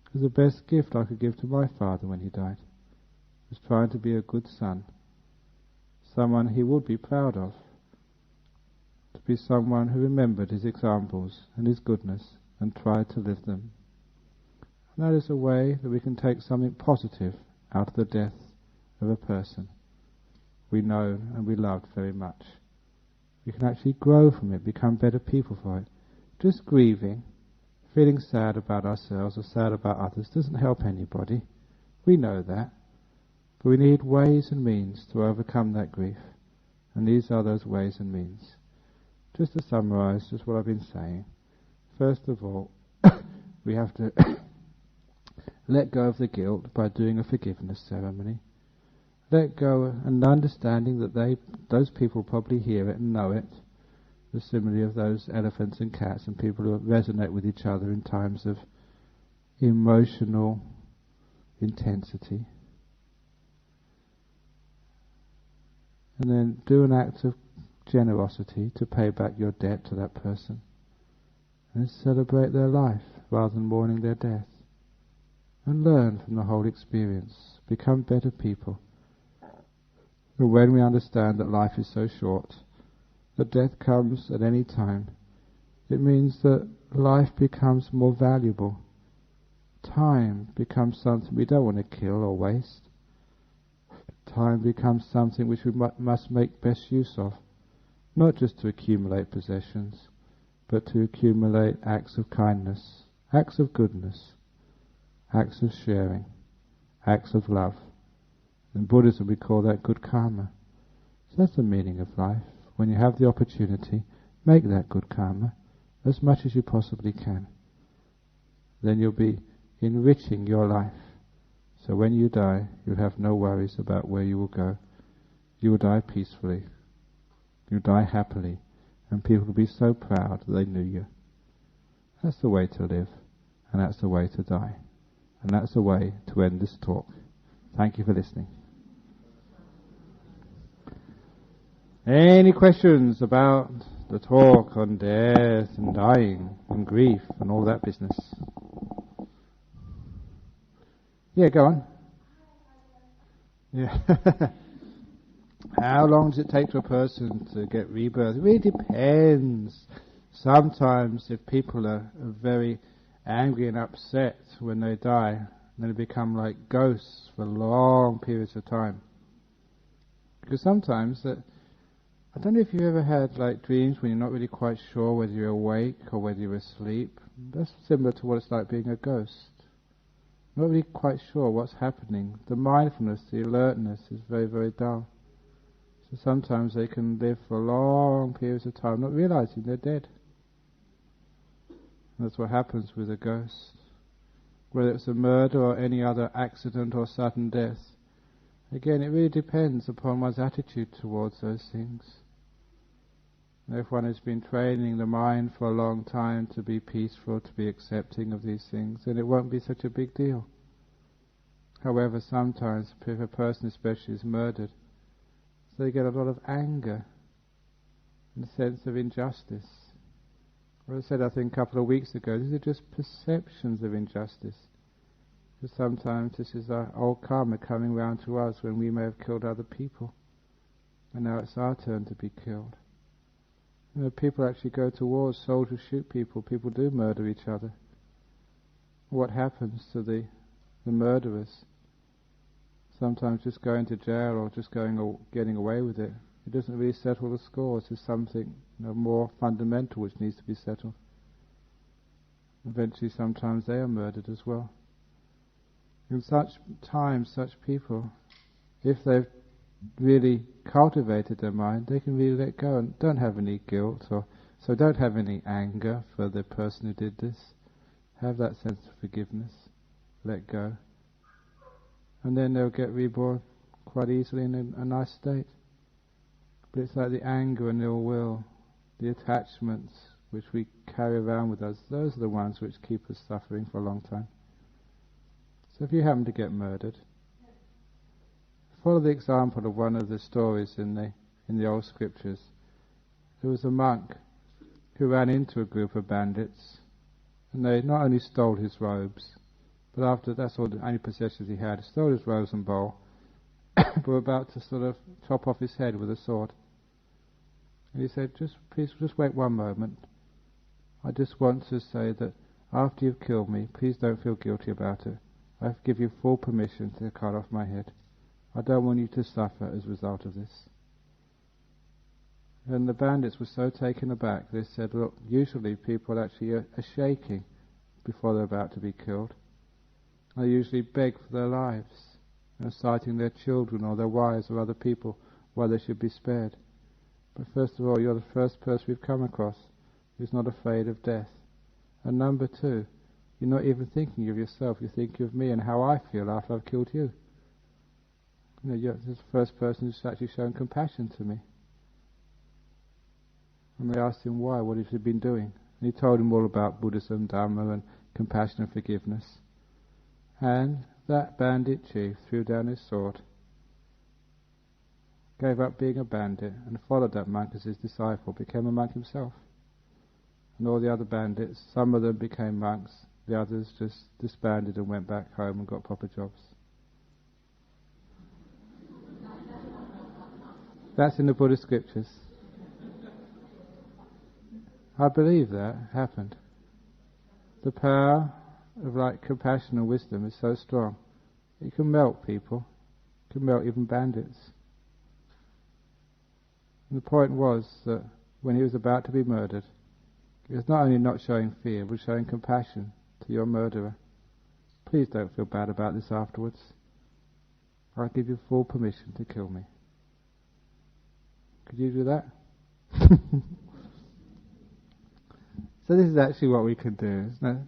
Because the best gift I could give to my father when he died was trying to be a good son, someone he would be proud of, to be someone who remembered his examples and his goodness and tried to live them. And that is a way that we can take something positive out of the death of a person we know and we loved very much. We can actually grow from it, become better people for it. Just grieving, feeling sad about ourselves or sad about others doesn't help anybody. We know that. But we need ways and means to overcome that grief. And these are those ways and means. Just to summarize just what I've been saying. First of all, we have to let go of the guilt by doing a forgiveness ceremony. Let go and understanding that those people probably hear it and know it. The simile of those elephants and cats and people who resonate with each other in times of emotional intensity. And then do an act of generosity to pay back your debt to that person. And celebrate their life rather than mourning their death. And learn from the whole experience. Become better people. But when we understand that life is so short, that death comes at any time, it means that life becomes more valuable. Time becomes something we don't want to kill or waste. Time becomes something which we must make best use of, not just to accumulate possessions, but to accumulate acts of kindness, acts of goodness, acts of sharing, acts of love. In Buddhism we call that good karma. So that's the meaning of life. When you have the opportunity, make that good karma as much as you possibly can. Then you'll be enriching your life. So when you die, you'll have no worries about where you will go. You will die peacefully. You'll die happily. And people will be so proud that they knew you. That's the way to live. And that's the way to die. And that's the way to end this talk. Thank you for listening. Any questions about the talk on death and dying and grief and all that business? Yeah, go on. Yeah. How long does it take for a person to get rebirth? It really depends. Sometimes if people are very angry and upset when they die, then they become like ghosts for long periods of time. Because sometimes I don't know if you've ever had like dreams when you're not really quite sure whether you're awake or whether you're asleep. That's similar to what it's like being a ghost. Not really quite sure what's happening. The mindfulness, the alertness is very, very dull. So sometimes they can live for long periods of time not realizing they're dead. And that's what happens with a ghost. Whether it's a murder or any other accident or sudden death. Again, it really depends upon one's attitude towards those things. If one has been training the mind for a long time to be peaceful, to be accepting of these things, then it won't be such a big deal. However, sometimes if a person especially is murdered, so they get a lot of anger and a sense of injustice. As I said, I think a couple of weeks ago, these are just perceptions of injustice. Because sometimes this is our old karma coming round to us when we may have killed other people. And now it's our turn to be killed. You know, people actually go to wars, soldiers shoot people, people do murder each other. What happens to the murderers? Sometimes just going to jail or just getting away with it. It doesn't really settle the scores. There's something more fundamental which needs to be settled. Eventually sometimes they are murdered as well. In such times, such people, if they've really cultivated their mind, they can really let go and don't have any guilt, so don't have any anger for the person who did this. Have that sense of forgiveness, let go, and then they'll get reborn quite easily in a nice state. But it's like the anger and ill will, the attachments which we carry around with us, those are the ones which keep us suffering for a long time. So if you happen to get murdered, follow the example of one of the stories in the old scriptures. There was a monk who ran into a group of bandits, and they not only stole his robes, but after that's all the only possessions he had, stole his robes and bowl, but were about to sort of chop off his head with a sword. And he said, please wait one moment. I just want to say that after you've killed me, please don't feel guilty about it. I give you full permission to cut off my head. I don't want you to suffer as a result of this. And the bandits were so taken aback, they said, look, usually people actually are shaking before they're about to be killed. They usually beg for their lives, citing their children or their wives or other people why they should be spared. But first of all, you're the first person we've come across who's not afraid of death. And number two, you're not even thinking of yourself, you're thinking of me and how I feel after I've killed you. You're the first person who's actually shown compassion to me. And they asked him why, what has he been doing? And he told him all about Buddhism, Dhamma and compassion and forgiveness. And that bandit chief threw down his sword, gave up being a bandit and followed that monk as his disciple, became a monk himself. And all the other bandits, some of them became monks, the others just disbanded and went back home and got proper jobs. That's in the Buddhist scriptures. I believe that happened. The power of compassion and wisdom is so strong. It can melt people. It can melt even bandits. And the point was that when he was about to be murdered, he was not only not showing fear, but showing compassion to your murderer. Please don't feel bad about this afterwards. I give you full permission to kill me. Could you do that? So this is actually what we can do, isn't it?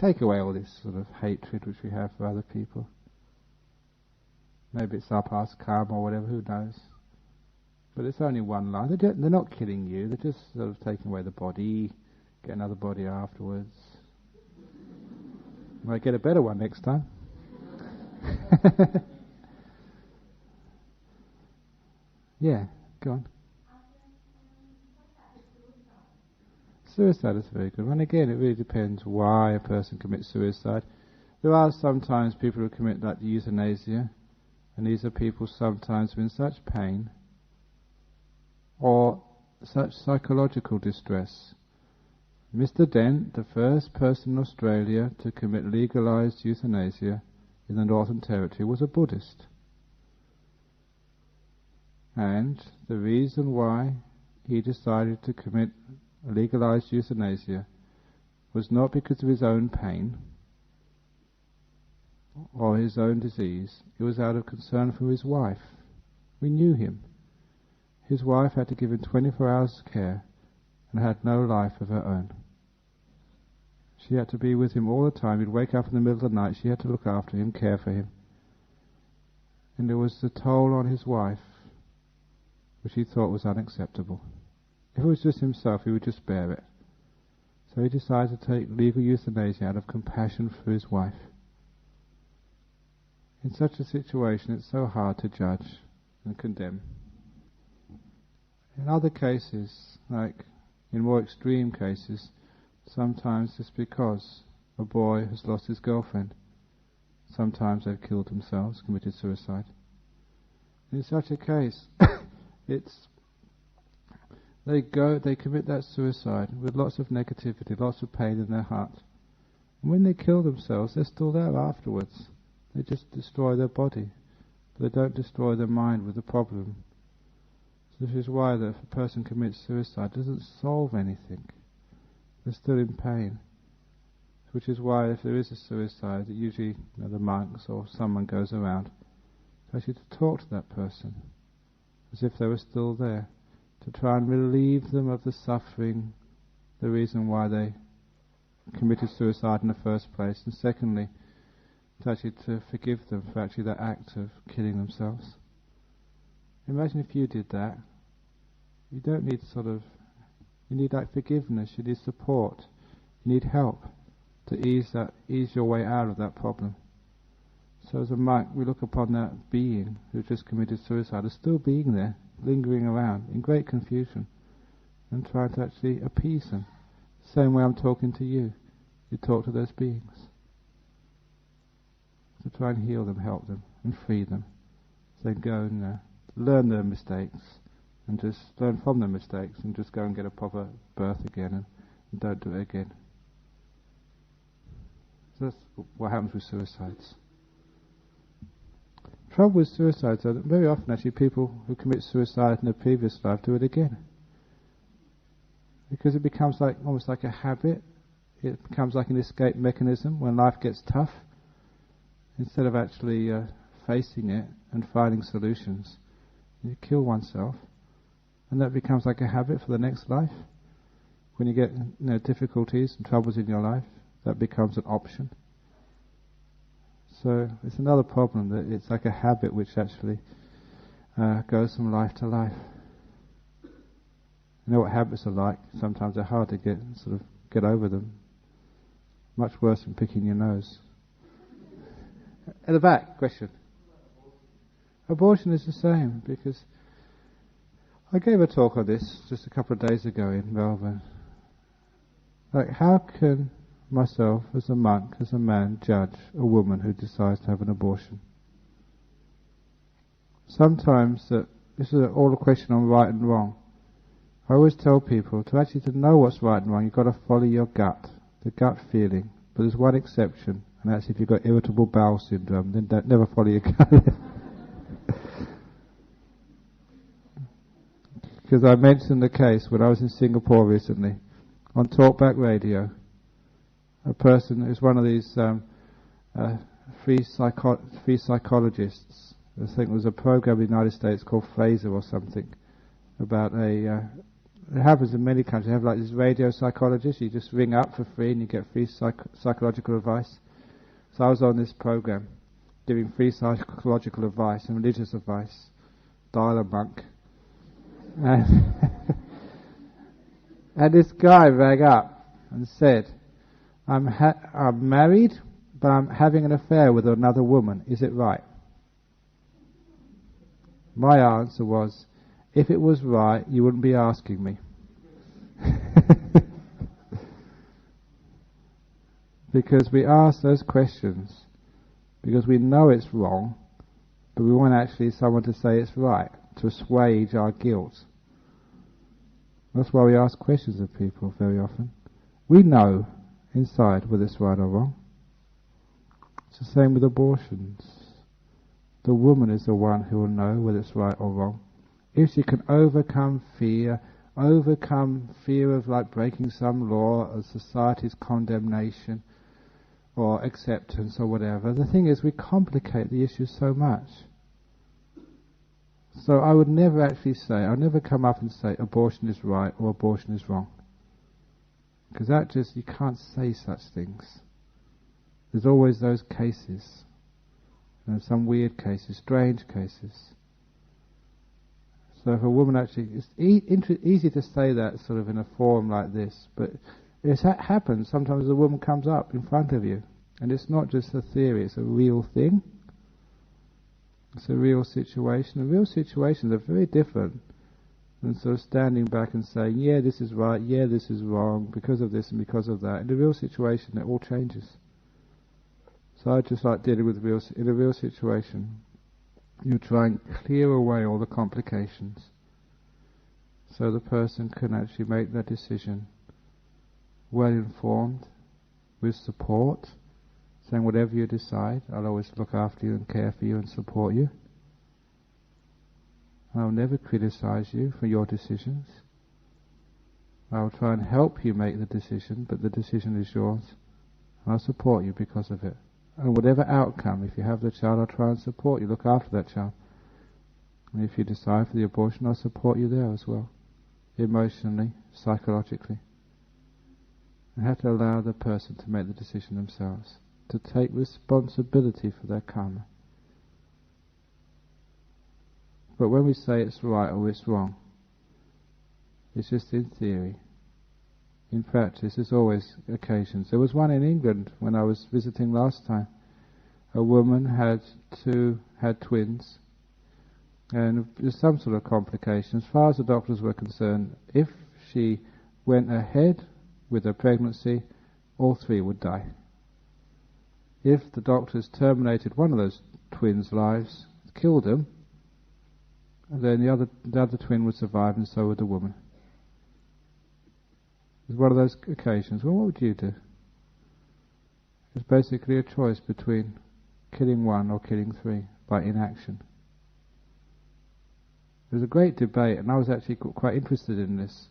Take away all this sort of hatred which we have for other people. Maybe it's our past karma or whatever, who knows. But it's only one life. They're not killing you, they're just sort of taking away the body, get another body afterwards. Might get a better one next time. Yeah, go on. Suicide is a very good one. Again, it really depends why a person commits suicide. There are sometimes people who commit euthanasia, and these are people sometimes in such pain or such psychological distress. Mr. Dent, the first person in Australia to commit legalized euthanasia in the Northern Territory, was a Buddhist. And the reason why he decided to commit legalized euthanasia was not because of his own pain or his own disease. It was out of concern for his wife. We knew him. His wife had to give him 24 hours care and had no life of her own. She had to be with him all the time. He'd wake up in the middle of the night. She had to look after him, care for him. And there was the toll on his wife which he thought was unacceptable. If it was just himself, he would just bear it. So he decided to take legal euthanasia out of compassion for his wife. In such a situation, it's so hard to judge and condemn. In other cases, like in more extreme cases, sometimes it's because a boy has lost his girlfriend. Sometimes they've killed themselves, committed suicide. In such a case, they commit that suicide with lots of negativity, lots of pain in their heart. And when they kill themselves, they're still there afterwards. They just destroy their body, but they don't destroy their mind with the problem. So this is why that if a person commits suicide, it doesn't solve anything. They're still in pain. Which is why if there is a suicide, usually the monks or someone goes around to actually to talk to that person as if they were still there, to try and relieve them of the suffering, the reason why they committed suicide in the first place, and secondly, to forgive them for actually that act of killing themselves. Imagine if you did that. You don't need you need forgiveness, you need support, you need help to ease your way out of that problem. So as a monk, we look upon that being who just committed suicide as still being there, lingering around in great confusion, and try to actually appease them. Same way I'm talking to you, you talk to those beings. To try and heal them, help them, and free them. So go and learn their mistakes, and just learn from their mistakes, and just go and get a proper birth again, and don't do it again. So that's what happens with suicides. Trouble with suicides are that very often actually people who commit suicide in their previous life do it again. Because it becomes almost like a habit. It becomes like an escape mechanism when life gets tough. Instead of actually facing it and finding solutions, you kill oneself, and that becomes like a habit for the next life. When you get difficulties and troubles in your life, that becomes an option. So it's another problem, that it's like a habit which actually goes from life to life. You know what habits are like? Sometimes they're hard to get over them. Much worse than picking your nose. At the back, question. Abortion is the same, because I gave a talk on this just a couple of days ago in Melbourne. How can myself, as a monk, as a man, judge a woman who decides to have an abortion? Sometimes, this is all a question on right and wrong. I always tell people, to know what's right and wrong, you've got to follow your gut, the gut feeling. But there's one exception, and that's if you've got irritable bowel syndrome, then never follow your gut. Because I mentioned the case when I was in Singapore recently, on Talkback Radio, a person who's one of these free psychologists. I think there was a program in the United States called Fraser or something, about it happens in many countries. They have this radio psychologist. You just ring up for free and you get free psychological advice. So I was on this program giving free psychological advice and religious advice. Dial a monk. And this guy rang up and said, I'm married, but I'm having an affair with another woman. Is it right? My answer was, if it was right, you wouldn't be asking me. Because we ask those questions because we know it's wrong, but we want actually someone to say it's right, to assuage our guilt. That's why we ask questions of people very often. We know inside whether it's right or wrong. It's the same with abortions. The woman is the one who will know whether it's right or wrong. If she can overcome fear of breaking some law, or society's condemnation, or acceptance, or whatever. The thing is, we complicate the issue so much. So I would never actually say, I'll never come up and say abortion is right or abortion is wrong. Because you can't say such things. There's always those cases. Some weird cases, strange cases. So if a woman actually, it's easy to say that in a forum like this, but it happens. Sometimes a woman comes up in front of you, and it's not just a theory, it's a real thing. It's a real situation. And real situations are very different than standing back and saying, yeah, this is right, yeah, this is wrong, because of this and because of that. In a real situation, it all changes. So I just like dealing with in a real situation. You try and clear away all the complications so the person can actually make their decision well informed, with support, saying whatever you decide, I'll always look after you and care for you and support you. I'll never criticize you for your decisions. I'll try and help you make the decision, but the decision is yours. I'll support you because of it. And whatever outcome, if you have the child, I'll try and support you, look after that child. And if you decide for the abortion, I'll support you there as well, emotionally, psychologically. You have to allow the person to make the decision themselves, to take responsibility for their karma. But when we say it's right or it's wrong, it's just in theory. In practice, there's always occasions. There was one in England when I was visiting last time. A woman had twins, and there's some sort of complication. As far as the doctors were concerned, if she went ahead with her pregnancy, all three would die. If the doctors terminated one of those twins' lives, killed them, then the other twin would survive, and so would the woman. It was one of those occasions. Well, what would you do? It's basically a choice between killing one or killing three by inaction. There was a great debate, and I was actually quite interested in this.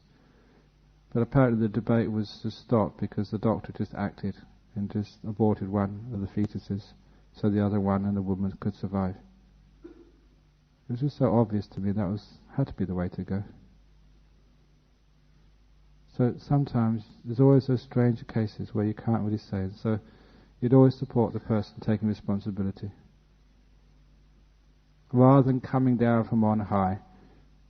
But apparently the debate was just stopped because the doctor just acted and just aborted one of the fetuses so the other one and the woman could survive. It was just so obvious to me that had to be the way to go. So sometimes there's always those strange cases where you can't really say it. So you'd always support the person taking responsibility. Rather than coming down from on high.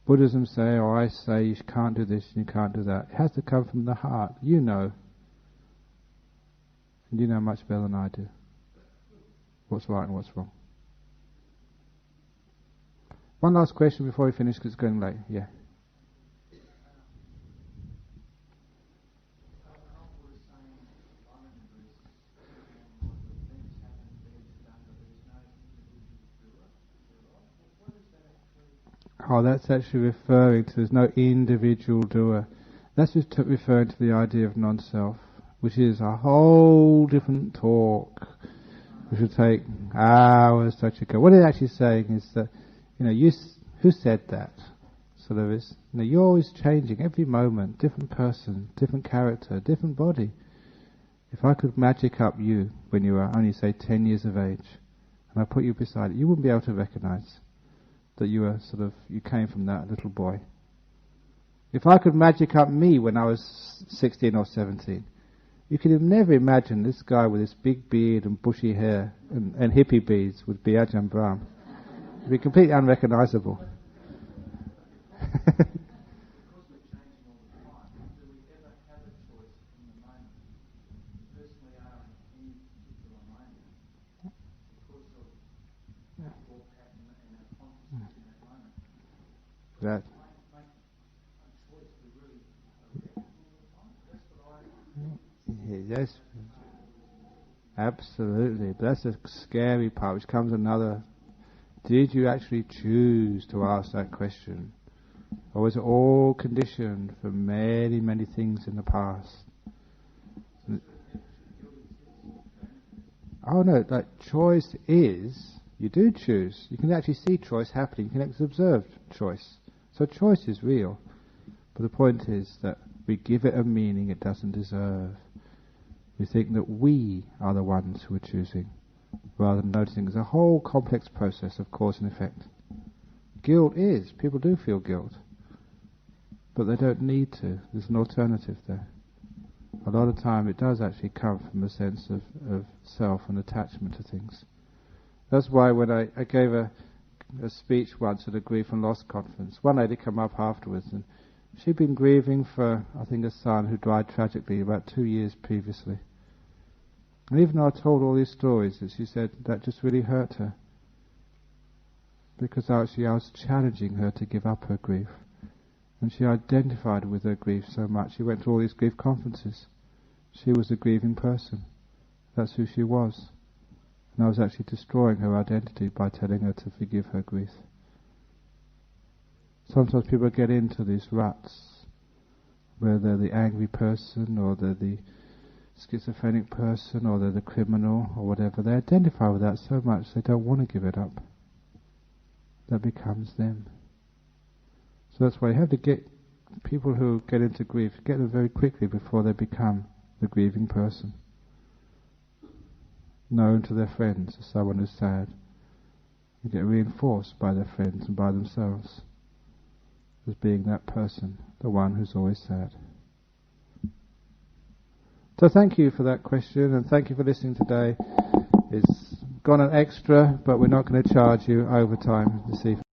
Buddhism say, or I say, you can't do this and you can't do that. It has to come from the heart. You know. And you know much better than I do what's right and what's wrong. One last question before we finish, because it's going late. Yeah. Oh, that's actually referring to, there's no individual doer. That's just referring to the idea of non-self, which is a whole different talk, which will take hours to actually go. What it's actually saying is that, who said that? Sort of is, you're always changing every moment, different person, different character, different body. If I could magic up you when you were only, say, 10 years of age, and I put you beside it, you wouldn't be able to recognize that you came from that little boy. If I could magic up me when I was 16 or 17, you could have never imagined this guy with this big beard and bushy hair and hippie beads would be Ajahn Brahm. It would be completely unrecognizable. That. Yes, absolutely. But that's the scary part, which comes another. Did you actually choose to ask that question? Or was it all conditioned from many, many things in the past? Oh no, like choice is, you do choose. You can actually see choice happening. You can actually observe choice. So choice is real. But the point is that we give it a meaning it doesn't deserve. We think that we are the ones who are choosing, rather than noticing there's a whole complex process of cause and effect. Guilt is, people do feel guilt, but they don't need to. There's an alternative there. A lot of time it does actually come from a sense of self and attachment to things. That's why when I gave a speech once at a grief and loss conference, one lady came up afterwards and she'd been grieving for, I think, a son who died tragically about 2 years previously. And even though I told all these stories, that she said that just really hurt her. Because actually I was challenging her to give up her grief. And she identified with her grief so much. She went to all these grief conferences. She was a grieving person. That's who she was. And I was actually destroying her identity by telling her to forgive her grief. Sometimes people get into these ruts where they're the angry person, or they're the schizophrenic person, or they're the criminal, or whatever. They identify with that so much they don't want to give it up. That becomes them. So that's why you have to get people who get into grief, get them very quickly before they become the grieving person. known to their friends as someone who's sad. You get reinforced by their friends and by themselves as being that person, the one who's always sad. So thank you for that question, and thank you for listening today. It's gone an extra, but we're not going to charge you overtime this evening.